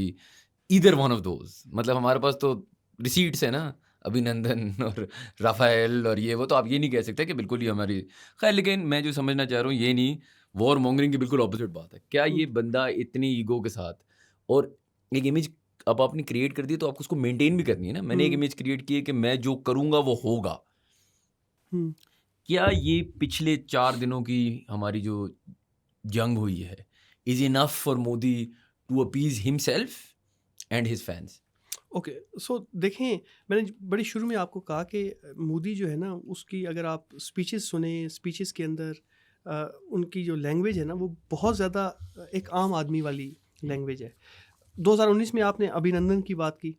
ادھر ون آف دوز، مطلب ہمارے پاس تو ریسیٹس ہے نا، ابھی نندن اور رافائل اور یہ وہ، تو آپ یہ نہیں کہہ سکتے کہ بالکل ہی ہماری خیر. لیکن میں جو سمجھنا چاہ رہا ہوں یہ نہیں، وار مونگرنگ کی بالکل اپوزٹ بات ہے. کیا یہ بندہ اتنی ایگو کے ساتھ اور ایک امیج اب آپ نے کریٹ کر دی تو آپ کو اس کو مینٹین بھی کرنی ہے نا. میں نے ایک امیج کریٹ کی ہے کہ میں جو کروں گا وہ ہوگا. کیا یہ پچھلے 4 دنوں کی ہماری جو جنگ ہوئی ہے is enough for Modi to appease himself and his fans? Okay so دیکھیں میں نے بڑی شروع میں آپ کو کہا کہ مودی جو ہے نا اس کی اگر آپ اسپیچز سنیں اسپیچز کے اندر ان کی جو لینگویج ہے نا وہ بہت زیادہ ایک عام آدمی والی لینگویج ہے. 2019 میں آپ نے ابھینندن کی بات کی,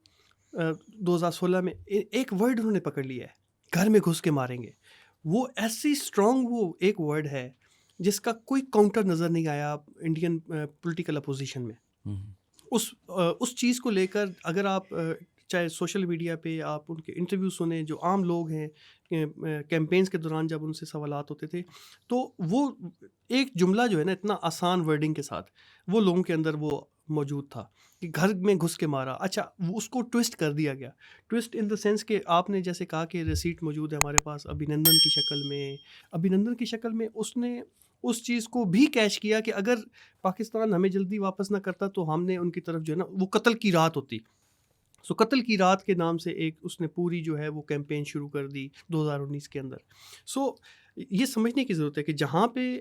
2016 میں ایک ورڈ انہوں نے پکڑ لیا ہے, گھر میں گھس کے ماریں گے. وہ ایسی اسٹرانگ وہ ایک ورڈ ہے جس کا کوئی کاؤنٹر نظر نہیں آیا انڈین پولیٹیکل اپوزیشن میں. اس چیز کو لے کر اگر آپ چاہے سوشل میڈیا پہ آپ ان کے انٹرویو سنیں, جو عام لوگ ہیں کیمپینز کے دوران جب ان سے سوالات ہوتے تھے, تو وہ ایک جملہ جو ہے نا اتنا آسان ورڈنگ کے ساتھ وہ لوگوں کے اندر وہ موجود تھا کہ گھر میں گھس کے مارا. اچھا وہ اس کو ٹوسٹ کر دیا گیا, ٹوسٹ ان دا سینس کہ آپ نے جیسے کہا کہ ریسیٹ موجود ہے ہمارے پاس ابھینندن کی شکل میں اس نے اس چیز کو بھی کیش کیا کہ اگر پاکستان ہمیں جلدی واپس نہ کرتا تو ہم نے ان کی طرف جو ہے نا وہ قتل کی رات ہوتی. سو قتل کی رات کے نام سے ایک اس نے پوری جو ہے وہ کیمپین شروع کر دی 2019 کے اندر. سو یہ سمجھنے کی ضرورت ہے کہ جہاں پہ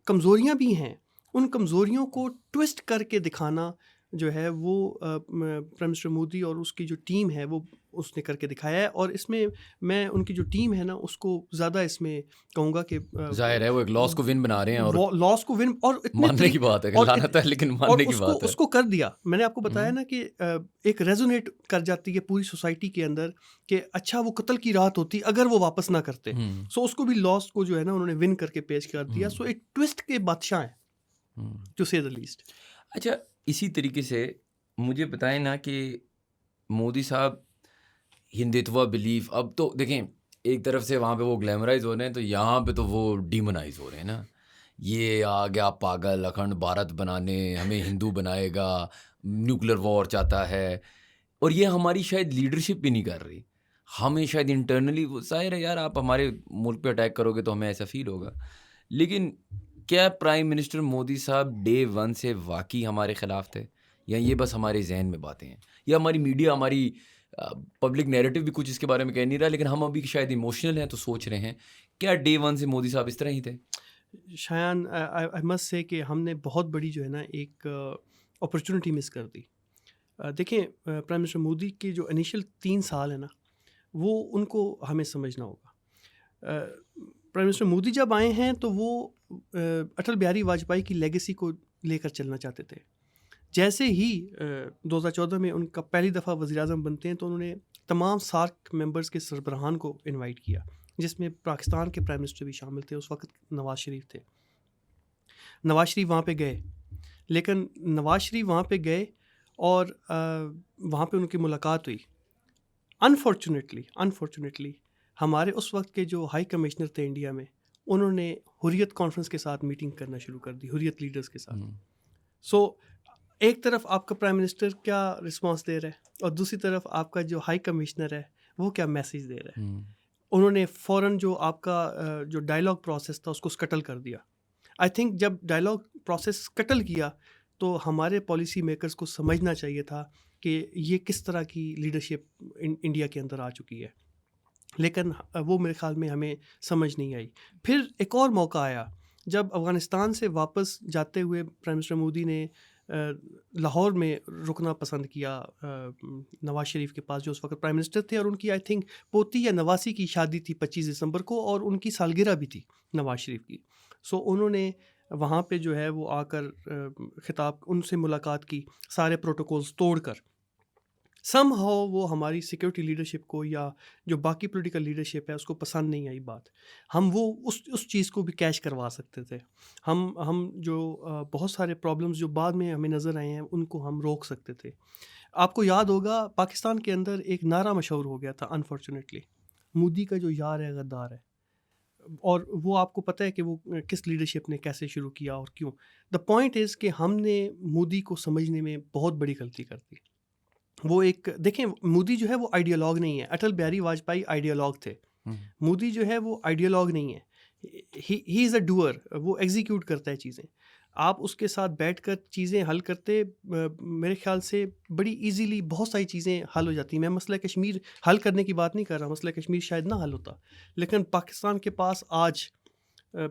کمزوریاں بھی ہیں ان کمزوریوں کو ٹوسٹ کر کے دکھانا جو ہے وہ پرائم منسٹر مودی اور اس کی جو ٹیم ہے وہ اس نے کر کے دکھایا ہے. اور اس میں میں ان کی جو ٹیم ہے نا اس کو زیادہ اس میں کہوں گا کہ ظاہر ہے وہ ایک لاس کو ون بنا رہے ہیں, اور لاس کو ون اور ماننے کی بات ہے کہ لعنت ہے لیکن ماننے کی بات ہے. اس کو کر دیا. میں نے آپ کو بتایا نا کہ ایک ریزونیٹ کر جاتی ہے پوری سوسائٹی کے اندر کہ اچھا وہ قتل کی رات ہوتی اگر وہ واپس نہ کرتے. سو اس کو بھی لاس کو جو ہے نا انہوں نے ون کر کے پیش کر دیا. سو ایک ٹوسٹ کے بادشاہ ہیں ٹو سے دی لیسٹ. اچھا اسی طریقے سے مجھے بتائیں نا کہ مودی صاحب ہندتوا بلیف, اب تو دیکھیں ایک طرف سے وہاں پہ وہ گلیمرائز ہو رہے ہیں تو یہاں پہ تو وہ ڈیمونائز ہو رہے ہیں نا. یہ آ گیا پاگل اکھنڈ بھارت بنانے, ہمیں ہندو بنائے گا, نیوکلیر وار چاہتا ہے, اور یہ ہماری شاید لیڈرشپ بھی نہیں کر رہی. ہمیں شاید انٹرنلی وہ ظاہر ہے یار آپ ہمارے ملک پہ اٹیک کرو گے تو ہمیں ایسا فیل ہوگا, لیکن کیا پرائم منسٹر مودی صاحب ڈے ون سے واقعی ہمارے خلاف تھے, یا یہ بس ہمارے ذہن میں باتیں ہیں, یا ہماری میڈیا ہماری پبلک نیریٹو بھی کچھ اس کے بارے میں کہہ نہیں رہا, لیکن ہم ابھی شاید ایموشنل ہیں تو سوچ رہے ہیں کیا ڈے ون سے مودی صاحب اس طرح ہی تھے؟ شایان آئی مسٹ سے کہ ہم نے بہت بڑی جو ہے نا ایک اپرچونٹی مس کر دی. دیکھیں پرائم منسٹر مودی کے جو انیشل 3 سال ہیں نا وہ ان کو ہمیں سمجھنا ہوگا. پرائم منسٹر مودی جب آئے ہیں تو وہ اٹل بہاری واجپئی کی لیگیسی کو لے کر چلنا چاہتے تھے. جیسے ہی 2014 میں ان کا پہلی دفعہ وزیر اعظم بنتے ہیں تو انہوں نے تمام سارک ممبرز کے سربراہان کو انوائٹ کیا, جس میں پاکستان کے پرائم منسٹر بھی شامل تھے. اس وقت نواز شریف تھے. نواز شریف وہاں پہ گئے, لیکن نواز شریف وہاں پہ گئے اور وہاں پہ ان کی ملاقات ہوئی. انفارچونیٹلی ہمارے اس وقت کے جو ہائی کمشنر تھے انڈیا میں, انہوں نے حریت کانفرنس کے ساتھ میٹنگ کرنا شروع کر دی, حریت لیڈرز کے ساتھ. سو ایک طرف آپ کا پرائم منسٹر کیا رسپانس دے رہا ہے اور دوسری طرف آپ کا جو ہائی کمشنر ہے وہ کیا میسیج دے رہا ہے. انہوں نے فوراً جو آپ کا جو ڈائلاگ پروسیس تھا اس کو اسکٹل کر دیا. آئی تھنک جب ڈائلاگ پروسیس اسکٹل کیا تو ہمارے پالیسی میکرز کو سمجھنا چاہیے تھا کہ یہ کس طرح کی لیڈرشپ انڈیا کے اندر آ چکی ہے, لیکن وہ میرے خیال میں ہمیں سمجھ نہیں آئی. پھر ایک اور موقع آیا جب افغانستان سے واپس جاتے ہوئے پرائم منسٹر مودی نے لاہور میں رکنا پسند کیا نواز شریف کے پاس جو اس وقت پرائم منسٹر تھے, اور ان کی آئی تھنک پوتی یا نواسی کی شادی تھی 25 دسمبر کو, اور ان کی سالگرہ بھی تھی نواز شریف کی. سو انہوں نے وہاں پہ جو ہے وہ آ کر خطاب ان سے ملاقات کی, سارے پروٹوکولز توڑ کر. سم ہاؤ وہ ہماری سیکورٹی لیڈرشپ کو یا جو باقی پولیٹیکل لیڈرشپ ہے اس کو پسند نہیں آئی بات. ہم وہ اس چیز کو بھی کیش کروا سکتے تھے. ہم جو بہت سارے پرابلمز جو بعد میں ہمیں نظر آئے ہیں ان کو ہم روک سکتے تھے. آپ کو یاد ہوگا پاکستان کے اندر ایک نعرہ مشہور ہو گیا تھا انفارچونیٹلی, مودی کا جو یار ہے غدار ہے. اور وہ آپ کو پتہ ہے کہ وہ کس لیڈرشپ نے کیسے شروع کیا اور کیوں. دا پوائنٹ از کہ ہم نے مودی کو سمجھنے میں بہت بڑی غلطی کر دی. وہ ایک دیکھیں مودی جو ہے وہ آئیڈیالوگ نہیں ہے. اٹل بہاری واجپئی آئیڈیالوگ تھے. مودی جو ہے وہ آئیڈیالوگ نہیں ہے. ہی از اے ڈوئر, وہ ایگزیکیوٹ کرتا ہے چیزیں. آپ اس کے ساتھ بیٹھ کر چیزیں حل کرتے, میرے خیال سے بڑی ایزیلی بہت ساری چیزیں حل ہو جاتی ہیں. میں مسئلہ کشمیر حل کرنے کی بات نہیں کر رہا, مسئلہ کشمیر شاید نہ حل ہوتا, لیکن پاکستان کے پاس آج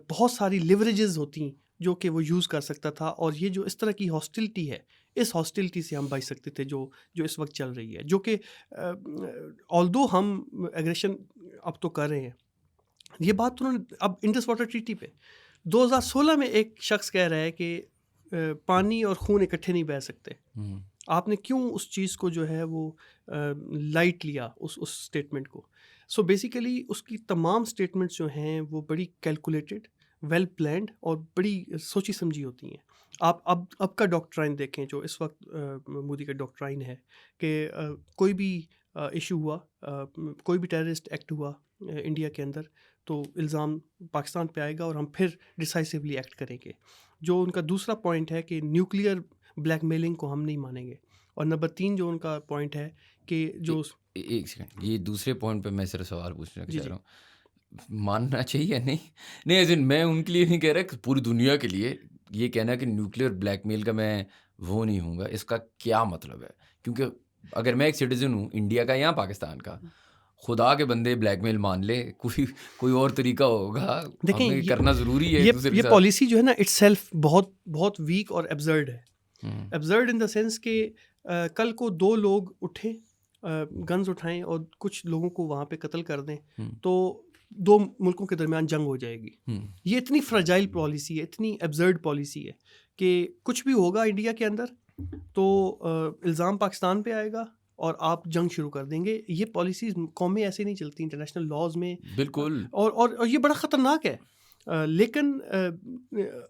بہت ساری لیوریجز ہوتی جو کہ وہ یوز کر سکتا تھا, اور یہ جو اس طرح کی ہاسٹلٹی ہے, اس ہاسٹلٹی سے ہم بچ سکتے تھے جو اس وقت چل رہی ہے, جو کہ آلدو ہم ایگریشن اب تو کر رہے ہیں. یہ بات انہوں نے اب انڈس واٹر ٹریٹی پہ 2016 میں ایک شخص کہہ رہا ہے کہ پانی اور خون اکٹھے نہیں بہہ سکتے. آپ نے کیوں اس چیز کو جو ہے وہ لائٹ لیا اس اسٹیٹمنٹ کو؟ سو بیسیکلی اس کی تمام اسٹیٹمنٹس جو ہیں وہ بڑی کیلکولیٹڈ, ویل پلانڈ اور بڑی سوچی سمجھی ہوتی ہیں. آپ اب کا ڈاکٹرائن دیکھیں, جو اس وقت مودی کا ڈاکٹرائن ہے کہ کوئی بھی ایشو ہوا, کوئی بھی ٹیررسٹ ایکٹ ہوا انڈیا کے اندر, تو الزام پاکستان پہ آئے گا اور ہم پھر ڈیسائسولی ایکٹ کریں گے. جو ان کا دوسرا پوائنٹ ہے کہ نیوکلیئر بلیک میلنگ کو ہم نہیں مانیں گے. اور نمبر 3 جو ان کا پوائنٹ ہے کہ جو ایک سیکنڈ, یہ دوسرے پوائنٹ پہ میں صرف سوال پوچھنا چاہ رہا ہوں, ماننا چاہیے نہیں ایز ان میں ان کے لیے نہیں کہہ رہا کہ پوری دنیا کے لیے یہ کہنا کہ نیوکلیئر بلیک میل کا میں وہ نہیں ہوں گا, اس کا کیا مطلب ہے؟ کیونکہ اگر میں ایک سٹیزن ہوں انڈیا کا یا پاکستان کا, خدا کے بندے بلیک میل مان لے, کوئی اور طریقہ ہوگا, دیکھیں کرنا ضروری ہے. یہ پالیسی جو ہے نا اٹس سیلف بہت ویک اور ایبزرڈ ہے. ایبزرڈ ان دا سینس کہ کل کو 2 لوگ اٹھیں, گنز اٹھائیں اور کچھ لوگوں کو وہاں پہ قتل کر دیں, تو 2 ملکوں کے درمیان جنگ ہو جائے گی. یہ اتنی فرجائل پالیسی ہے, اتنی ایبزرڈ پالیسی ہے کہ کچھ بھی ہوگا انڈیا کے اندر تو الزام پاکستان پہ آئے گا اور آپ جنگ شروع کر دیں گے. یہ پالیسیز قومیں ایسے نہیں چلتی انٹرنیشنل لاز میں, بالکل, اور یہ بڑا خطرناک ہے. لیکن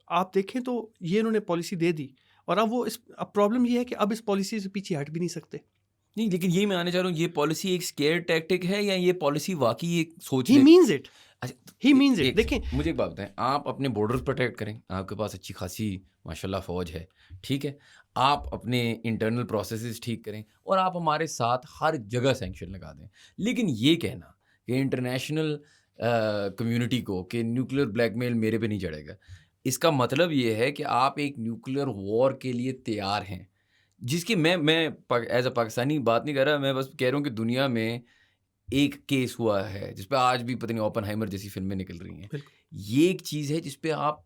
آپ دیکھیں تو یہ انہوں نے پالیسی دے دی, اور اب پرابلم یہ ہے کہ اب اس پالیسی سے پیچھے ہٹ بھی نہیں سکتے. نہیں, لیکن یہ میں آنے چاہ رہا ہوں, یہ پالیسی ایک اسکیئر ٹیکٹک ہے یا یہ پالیسی واقعی ایک سوچ ہی مینز اٹ. دیکھیں مجھے ایک بات بتائیں, آپ اپنے بارڈر پروٹیکٹ کریں, آپ کے پاس اچھی خاصی ماشاء اللہ فوج ہے, ٹھیک ہے, آپ اپنے انٹرنل پروسیسز ٹھیک کریں, اور آپ ہمارے ساتھ ہر جگہ سینکشن لگا دیں. لیکن یہ کہنا کہ انٹرنیشنل کمیونٹی کو کہ نیوکلیئر بلیک میل میرے پہ نہیں چڑھے گا, اس کا مطلب یہ ہے کہ آپ ایک نیوکلیئر وار کے لیے تیار ہیں, جس کی میں ایز اے پاکستانی بات نہیں کر رہا, میں بس کہہ رہا ہوں کہ دنیا میں ایک کیس ہوا ہے جس پہ آج بھی پتہ نہیں اوپن ہائمر جیسی فلمیں نکل رہی ہیں. یہ ایک چیز ہے جس پہ آپ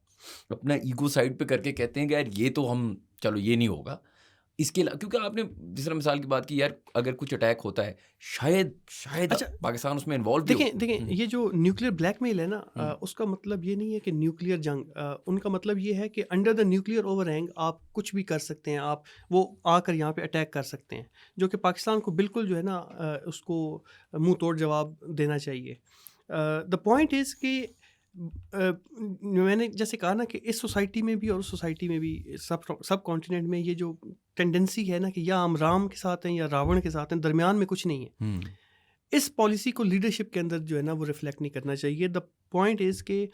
اپنا ایگو سائڈ پہ کر کے کہتے ہیں کہ یار یہ تو ہم چلو یہ نہیں ہوگا. اس کے کیونکہ آپ نے جس طرح مثال کی بات کی, یار اگر کچھ اٹیک ہوتا ہے شاید پاکستان اس میں انوالو. دیکھیں یہ جو نیوکلیئر بلیک میل ہے نا, اس کا مطلب یہ نہیں ہے کہ نیوکلیئر جنگ, ان کا مطلب یہ ہے کہ under the nuclear over hang آپ کچھ بھی کر سکتے ہیں, آپ وہ آ کر یہاں پہ اٹیک کر سکتے ہیں, جو کہ پاکستان کو بالکل جو ہے نا اس کو منہ توڑ جواب دینا چاہیے. دا پوائنٹ از کہ میں نے جیسے کہا نا کہ اس سوسائٹی میں بھی اور اس سوسائٹی میں بھی سب کانٹیننٹ میں یہ جو ٹینڈنسی ہے نا کہ یا ہم رام کے ساتھ ہیں یا راون کے ساتھ ہیں, درمیان میں کچھ نہیں ہے. اس پالیسی کو لیڈرشپ کے اندر جو ہے نا وہ ریفلیکٹ نہیں کرنا چاہیے. دا پوائنٹ از کہ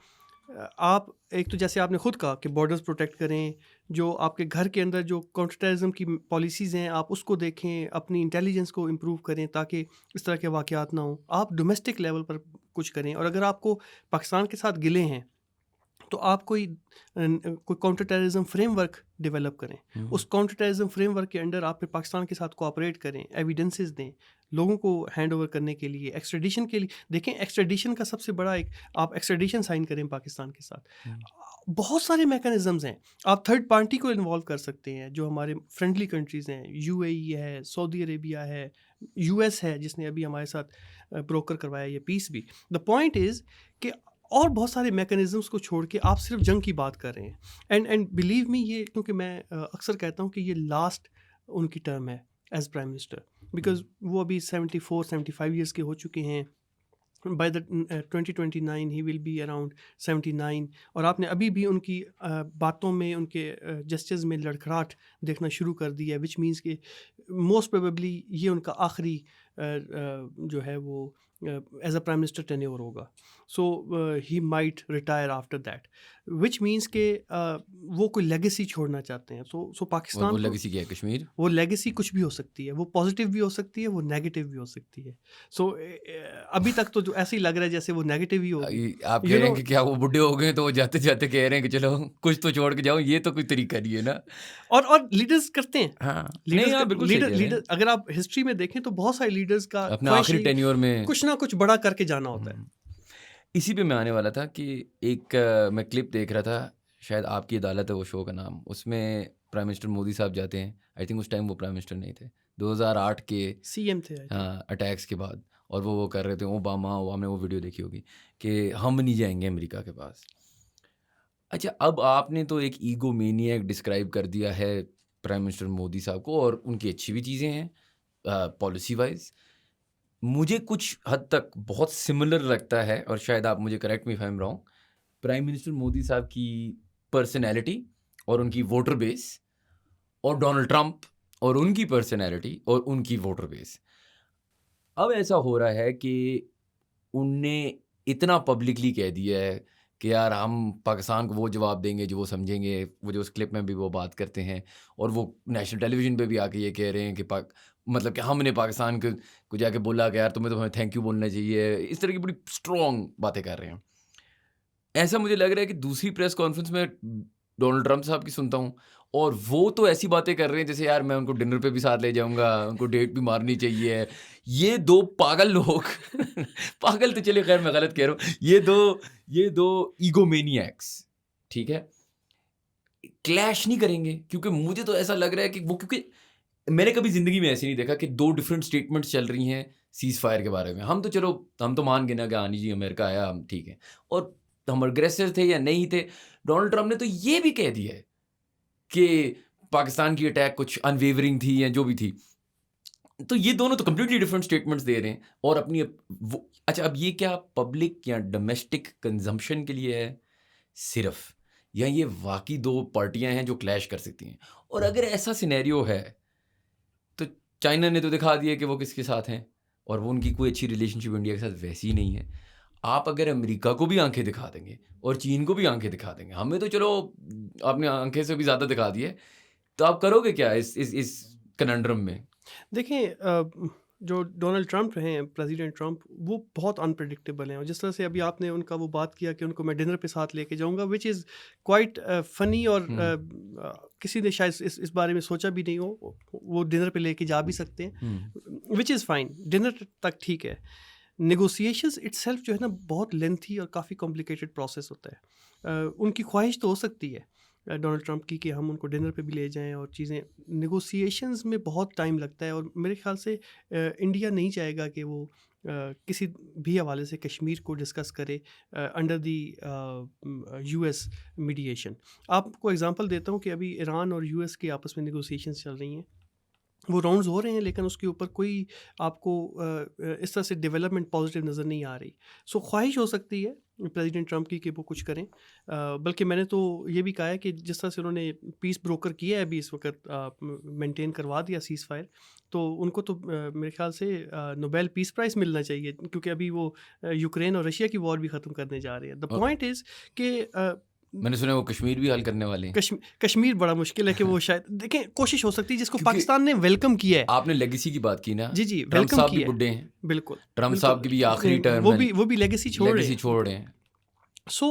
آپ ایک تو جیسے آپ نے خود کہا کہ بارڈرز پروٹیکٹ کریں, جو آپ کے گھر کے اندر جو کاؤنٹر ٹیررزم کی پالیسیز ہیں آپ اس کو دیکھیں, اپنی انٹیلیجنس کو امپروو کریں تاکہ اس طرح کے واقعات نہ ہوں. آپ ڈومیسٹک لیول پر کچھ کریں, اور اگر آپ کو پاکستان کے ساتھ گلے ہیں تو آپ کوئی counter terrorism frame work develop کریں. اس کاؤنٹر ٹیررزم فریم ورک کے انڈر آپ پھر پاکستان کے ساتھ کوآپریٹ کریں, ایویڈنسز دیں لوگوں کو ہینڈ اوور کرنے کے لیے, ایکسٹریڈیشن کے لیے. دیکھیں ایکسٹریڈیشن کا سب سے بڑا ایک آپ ایکسٹریڈیشن سائن کریں پاکستان کے ساتھ. بہت سارے میکانزمز ہیں, آپ تھرڈ پارٹی کو انوالو کر سکتے ہیں جو ہمارے فرینڈلی کنٹریز ہیں, UAE ہے, سعودی عربیہ ہے, US ہے جس نے ابھی ہمارے ساتھ بروکر کروایا یہ پیس بھی. دا پوائنٹ از کہ اور بہت سارے میکانزمس کو چھوڑ کے آپ صرف جنگ کی بات کر رہے ہیں. اینڈ بلیو می, یہ کیونکہ میں اکثر کہتا ہوں کہ یہ لاسٹ ان کی ٹرم ہے ایز پرائم منسٹر, بیکاز وہ ابھی 74-75 ایئرس کے ہو چکے ہیں. By the 2029 he will be around 79, اور آپ نے ابھی بھی ان کی باتوں میں, ان کے جسچرز میں لڑکھڑاہٹ دیکھنا شروع کر دی ہے, وچ مینس کہ موسٹ پروبیبلی یہ ان کا آخری جو ہے وہ as a prime minister tenure ہوگا. So he might retire after that, which means کہ وہ کوئی لیگیسی چھوڑنا چاہتے ہیں. سو پاکستان وہ لیگیسی کیا ہے کشمیر, وہ لیگیسی کچھ بھی ہو سکتی ہے, وہ پازیٹیو بھی ہو سکتی ہے, وہ نیگیٹو بھی ہو سکتی ہے. سو ابھی تک تو جو ایسے ہی لگ رہا ہے جیسے وہ نیگیٹو ہی ہوگی. آپ کہہ رہے ہیں کہ کیا وہ بڈھے ہو گئے تو وہ جاتے جاتے کہہ رہے ہیں کہ چلو کچھ تو چھوڑ کے جاؤ, یہ تو کوئی طریقہ نہیں ہے نا. اور لیڈرز کرتے ہیں. ہاں, لیڈر اگر آپ ہسٹری میں دیکھیں تو بہت سارے لیڈرز کا اپنے آخری ٹینیور میں کچھ نہ کچھ بڑا کر کے جانا ہوتا ہے. اسی پہ میں آنے والا تھا کہ ایک میں کلپ دیکھ رہا تھا شاید آپ کی عدالت ہے وہ شو کا نام, اس میں پرائم منسٹر مودی صاحب جاتے ہیں, آئی تھنک اس ٹائم وہ پرائم منسٹر نہیں تھے, 2008 کے سی ایم تھے اٹیکس کے بعد, اور وہ کر رہے تھے اوباما, وہ ہم نے وہ ویڈیو دیکھی ہوگی کہ ہم نہیں جائیں گے امریکہ کے پاس. اچھا, اب آپ نے تو ایک ایگو مینیاک ڈسکرائب کر دیا ہے پرائم منسٹر مودی صاحب کو, اور ان کی اچھی بھی چیزیں ہیں پالیسی وائز. مجھے کچھ حد تک بہت سملر لگتا ہے, اور شاید آپ مجھے correct me if I am wrong, prime minister Modi صاحب کی پرسنالٹی اور ان کی ووٹر بیس, اور ڈونلڈ ٹرمپ اور ان کی پرسنالٹی اور ان کی ووٹر بیس. اب ایسا ہو رہا ہے کہ ان نے اتنا پبلکلی کہہ دیا ہے کہ یار ہم پاکستان کو وہ جواب دیں گے جو وہ سمجھیں گے, وہ جو اس کلپ میں بھی وہ بات کرتے ہیں, اور وہ نیشنل ٹیلی ویژن پہ بھی آ کے یہ کہہ رہے ہیں کہ مطلب کہ ہم نے پاکستان کو جا کے بولا کہ یار تمہیں تو تھینک یو بولنا چاہیے, اس طرح کی بڑی اسٹرانگ باتیں کر رہے ہیں. ایسا مجھے لگ رہا ہے کہ دوسری پریس کانفرنس میں ڈونلڈ ٹرمپ صاحب کی سنتا ہوں, اور وہ تو ایسی باتیں کر رہے ہیں جیسے یار میں ان کو ڈنر پہ بھی ساتھ لے جاؤں گا, ان کو ڈیٹ بھی مارنی چاہیے. یہ دو پاگل لوگ پاگل تو چلے خیر میں غلط کہہ رہا ہوں, یہ دو ایگو مینیاکس, ٹھیک ہے, کلیش نہیں کریں گے. کیونکہ مجھے تو ایسا لگ رہا ہے کہ وہ, کیونکہ میں نے کبھی زندگی میں ایسے نہیں دیکھا کہ دو ڈفرینٹ اسٹیٹمنٹس چل رہی ہیں سیز فائر کے بارے میں. ہم تو مان گئے نا کہ ہاں جی امریکہ آیا, ہم ٹھیک ہے, اور ہم اگریسر تھے یا نہیں تھے. ڈونلڈ ٹرمپ نے تو یہ بھی کہہ دیا ہے کہ پاکستان کی اٹیک کچھ انویورنگ تھی یا جو بھی تھی. تو یہ دونوں تو کمپلیٹلی ڈفرینٹ اسٹیٹمنٹس دے رہے ہیں, اور اپنی اچھا اب یہ کیا پبلک یا ڈومیسٹک کنزمپشن کے لیے ہے صرف, یا یہ واقعی دو پارٹیاں ہیں جو کلیش کر سکتی ہیں؟ اور اگر ایسا سینیریو ہے تو چائنا نے تو دکھا دیا کہ وہ کس کے ساتھ ہیں, اور وہ ان کی کوئی اچھی ریلیشن شپ انڈیا کے ساتھ ویسی ہی نہیں ہے. آپ اگر امریکہ کو بھی آنکھیں دکھا دیں گے اور چین کو بھی آنکھیں دکھا دیں گے, ہمیں تو چلو آپ نے آنکھیں سے بھی زیادہ دکھا دی ہے, تو آپ کرو گے کیا اس کننڈرم میں؟ دیکھیں جو ڈونلڈ ٹرمپ ہیں, پریزیڈنٹ ٹرمپ, وہ بہت انپریڈکٹیبل ہیں. اور جس طرح سے ابھی آپ نے ان کا وہ بات کیا کہ ان کو میں ڈنر پہ ساتھ لے کے جاؤں گا, وچ از کوائٹ فنی, اور کسی نے شاید اس بارے میں سوچا بھی نہیں ہو, وہ ڈنر پہ لے کے جا بھی سکتے ہیں, وچ از فائن, ڈنر تک ٹھیک ہے. نیگوسیشنز اٹ سیلف جو ہے نا بہت لینتھی اور کافی کمپلیکیٹڈ پروسیس ہوتا ہے. ان کی خواہش تو ہو سکتی ہے ڈونلڈ ٹرمپ کی کہ ہم ان کو ڈنر پہ بھی لے جائیں اور چیزیں, نیگوسیشنز میں بہت ٹائم لگتا ہے. اور میرے خیال سے انڈیا نہیں چاہے گا کہ وہ کسی بھی حوالے سے کشمیر کو ڈسکس کرے under the U S mediation. آپ کو اگزامپل دیتا ہوں کہ ابھی ایران اور یو ایس کے آپس میں نیگوسیشنز چل رہی ہیں, وہ راؤنڈز ہو رہے ہیں, لیکن اس کے اوپر کوئی آپ کو اس طرح سے ڈیولپمنٹ پازیٹیو نظر نہیں آ رہی. سو خواہش ہو سکتی ہے پریزیڈنٹ ٹرمپ کی کہ وہ کچھ کریں, بلکہ میں نے تو یہ بھی کہا ہے کہ جس طرح سے انہوں نے پیس بروکر کیا ہے ابھی اس وقت, مینٹین کروا دیا سیز فائر, تو ان کو تو میرے خیال سے نوبیل پیس پرائز ملنا چاہیے, کیونکہ ابھی وہ یوکرین اور رشیا کی وار بھی ختم کرنے جا رہے ہیں. دا پوائنٹ از کہ میں نے سنا وہ کشمیر بھی حل کرنے والے ہیں. کشمیر بڑا مشکل ہے کہ وہ شاید دیکھیں کوشش ہو سکتی ہے جس کو پاکستان نے ویلکم کیا ہے. آپ نے لیگیسی کی بات کی نا, جی ٹرمپ صاحب بھی بڈھے ہیں, بالکل ٹرمپ صاحب کی بھی آخری ٹرم وہ بھی لیگیسی چھوڑ رہے ہیں. سو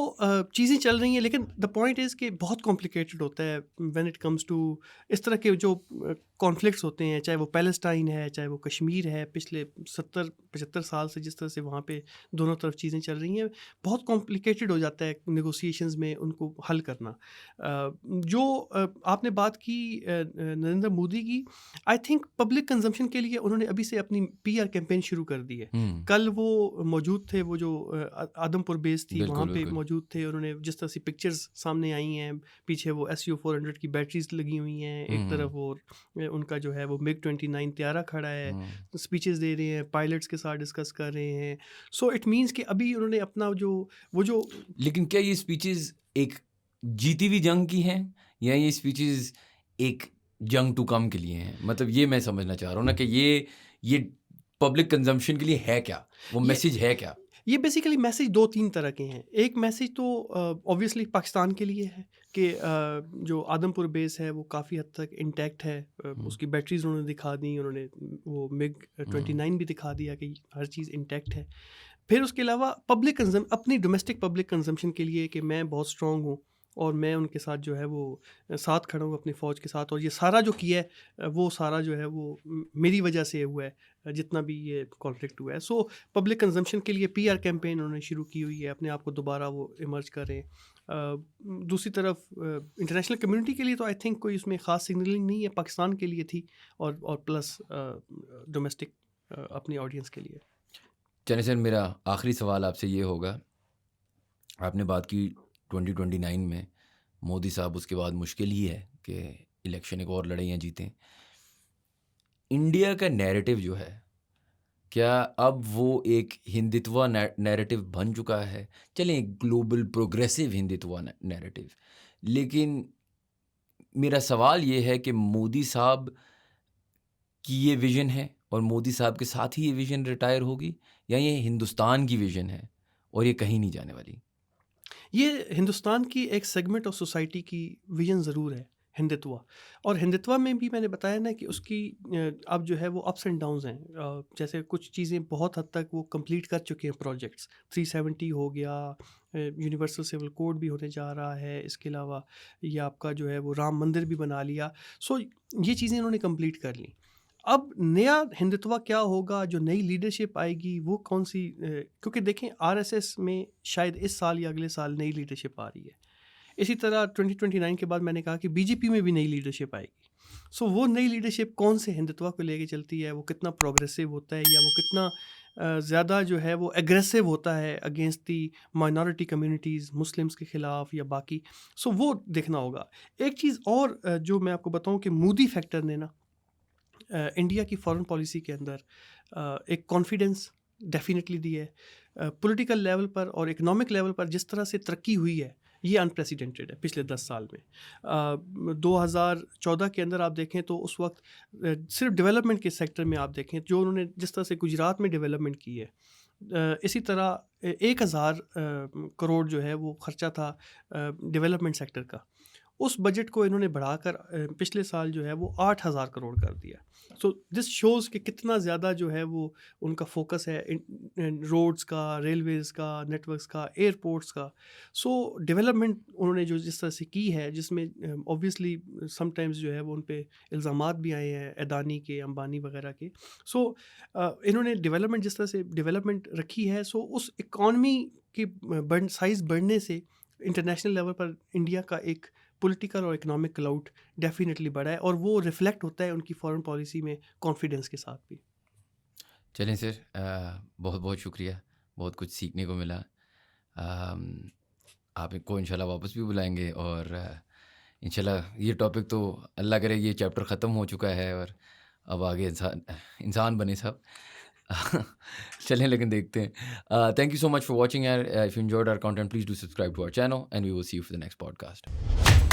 چیزیں چل رہی ہیں, لیکن دا پوائنٹ از کہ بہت کمپلیکیٹڈ ہوتا ہے وین اٹ کمز ٹو اس طرح کے جو کانفلکٹس ہوتے ہیں, چاہے وہ پیلسٹائن ہے, چاہے وہ کشمیر ہے. پچھلے 70-75 سال سے جس طرح سے وہاں پہ دونوں طرف چیزیں چل رہی ہیں, بہت کمپلیکیٹڈ ہو جاتا ہے نیگوسیشنز میں ان کو حل کرنا. جو آپ نے بات کی نریندر مودی کی, آئی تھنک پبلک کنزمپشن کے لیے انہوں نے ابھی سے اپنی پی آر کیمپین شروع کر دی ہے. کل وہ موجود تھے, وہ جو آدم پور بیس تھی وہاں پہ موجود تھے. انہوں نے جس طرح سے پکچرز سامنے آئی ہیں, پیچھے وہ SU-400 کی بیٹریز لگی ہوئی ہیں, ایک طرف اور ان کا جو ہے وہ MiG-29 طیارہ کھڑا ہے, اسپیچز دے رہے ہیں, پائلٹس کے ساتھ ڈسکس کر رہے ہیں. سو اٹ مینس کہ ابھی انہوں نے اپنا وہ جو لیکن کیا یہ اسپیچز ایک جیتی ہوئی جنگ کی ہیں, یا یہ اسپیچز ایک جنگ ٹو کم کے لیے ہیں؟ مطلب یہ میں سمجھنا چاہ رہا ہوں نا کہ یہ پبلک کنزمپشن کے لیے ہے کیا, وہ میسیج ہے کیا؟ یہ بیسیکلی میسیج 2-3 طرح کے ہیں. ایک میسیج تو اوبویسلی پاکستان کے لیے ہے کہ جو آدم پور بیس ہے وہ کافی حد تک انٹیکٹ ہے, اس کی بیٹریز انہوں نے دکھا دی, انہوں نے وہ MiG-29 بھی دکھا دیا کہ ہر چیز انٹیکٹ ہے. پھر اس کے علاوہ اپنی ڈومیسٹک پبلک کنزمپشن کے لیے کہ میں بہت اسٹرانگ ہوں, اور میں ان کے ساتھ جو ہے وہ ساتھ کھڑا ہوں اپنی فوج کے ساتھ, اور یہ سارا جو کیا ہے وہ سارا جو ہے وہ میری وجہ سے ہوا ہے جتنا بھی یہ کانفلکٹ ہوا ہے. سو پبلک کنزمپشن کے لیے PR کیمپین انہوں نے شروع کی ہوئی ہے, اپنے آپ کو دوبارہ وہ ایمرج کریں. دوسری طرف انٹرنیشنل کمیونٹی کے لیے تو آئی تھنک کوئی اس میں خاص سگنلنگ نہیں ہے, پاکستان کے لیے تھی اور پلس ڈومیسٹک اپنی آڈینس کے لیے. چلیں سر, میرا آخری سوال آپ سے یہ ہوگا, آپ نے بات کی 2029 میں مودی صاحب, اس کے بعد مشکل ہی ہے کہ الیکشن ایک اور لڑیں یا جیتیں. انڈیا کا نیریٹو جو ہے, کیا اب وہ ایک ہندتوا نیریٹو بن چکا ہے؟ چلیں گلوبل پروگریسو ہندتوا نیریٹو, لیکن میرا سوال یہ ہے کہ مودی صاحب کی یہ ویژن ہے اور مودی صاحب کے ساتھ ہی یہ ویژن ریٹائر ہوگی, یا یہ ہندوستان کی ویژن ہے اور یہ کہیں نہیں جانے والی؟ یہ ہندوستان کی ایک سیگمنٹ آف سوسائٹی کی ویژن ضرور ہے ہندتوا, اور ہندتوا میں بھی میں نے بتایا نا کہ اس کی اب جو ہے وہ اپس اینڈ ڈاؤنز ہیں. جیسے کچھ چیزیں بہت حد تک وہ کمپلیٹ کر چکے ہیں پروجیکٹس, 370 ہو گیا, یونیورسل سول کوڈ بھی ہونے جا رہا ہے, اس کے علاوہ یہ آپ کا جو ہے وہ رام مندر بھی بنا لیا. سو یہ چیزیں انہوں نے کمپلیٹ کر لیں. اب نیا ہندتوا کیا ہوگا, جو نئی لیڈرشپ آئے گی وہ کون سی, کیونکہ دیکھیں RSS میں شاید اس سال یا اگلے سال نئی لیڈرشپ آ رہی ہے. اسی طرح 2029 کے بعد میں نے کہا کہ BJP میں بھی نئی لیڈرشپ آئے گی. سو وہ نئی لیڈرشپ کون سے ہندتوا کو لے کے چلتی ہے, وہ کتنا پروگریسو ہوتا ہے یا وہ کتنا زیادہ جو ہے وہ ایگریسو ہوتا ہے against the minority communities, Muslims کے خلاف یا باقی. سو وہ دیکھنا ہوگا. ایک چیز اور جو میں آپ کو بتاؤں کہ مودی فیکٹر نے نا انڈیا کی فارن پالیسی کے اندر ایک کانفیڈنس ڈیفینیٹلی دی ہے. پولیٹیکل لیول پر اور اکنامک لیول پر جس طرح سے ترقی ہوئی ہے یہ انپریسیڈنٹڈ ہے پچھلے 10 سال میں. 2014 کے اندر آپ دیکھیں تو اس وقت صرف ڈیولپمنٹ کے سیکٹر میں آپ دیکھیں جو انہوں نے جس طرح سے گجرات میں ڈیولپمنٹ کی ہے, اسی طرح 1000 کروڑ جو ہے وہ خرچہ تھا ڈیولپمنٹ سیکٹر کا. اس بجٹ کو انہوں نے بڑھا کر پچھلے سال جو ہے وہ 8000 کروڑ کر دیا. سو دس شوز کہ کتنا زیادہ جو ہے وہ ان کا فوکس ہے روڈز کا, ریلویز کا, نیٹ ورکس کا, ایئرپورٹس کا. سو ڈیولپمنٹ انہوں نے جو جس طرح سے کی ہے, جس میں اوبویسلی سم ٹائمز جو ہے وہ ان پہ الزامات بھی آئے ہیں اڈانی کے, امبانی وغیرہ کے. سو انہوں نے ڈیولپمنٹ جس طرح سے ڈیولپمنٹ رکھی ہے, سو اس اکانومی کی سائز بڑھنے سے انٹرنیشنل لیول پر انڈیا کا ایک پولیٹیکل اور اکنامک کلاؤٹ ڈیفینیٹلی بڑھا ہے, اور وہ ریفلیکٹ ہوتا ہے ان کی فارن پالیسی میں کانفیڈنس کے ساتھ بھی. چلیں سر, بہت بہت شکریہ, بہت کچھ سیکھنے کو ملا. آپ کو انشاءاللہ واپس بھی بلائیں گے, اور انشاءاللہ یہ ٹاپک تو اللہ کرے یہ چیپٹر ختم ہو چکا ہے اور اب آگے انسان بنے سب. چلیں لیکن دیکھتے ہیں. Thank you so much for watching. If you enjoyed our content, please do subscribe to our channel and we will see you for the next podcast.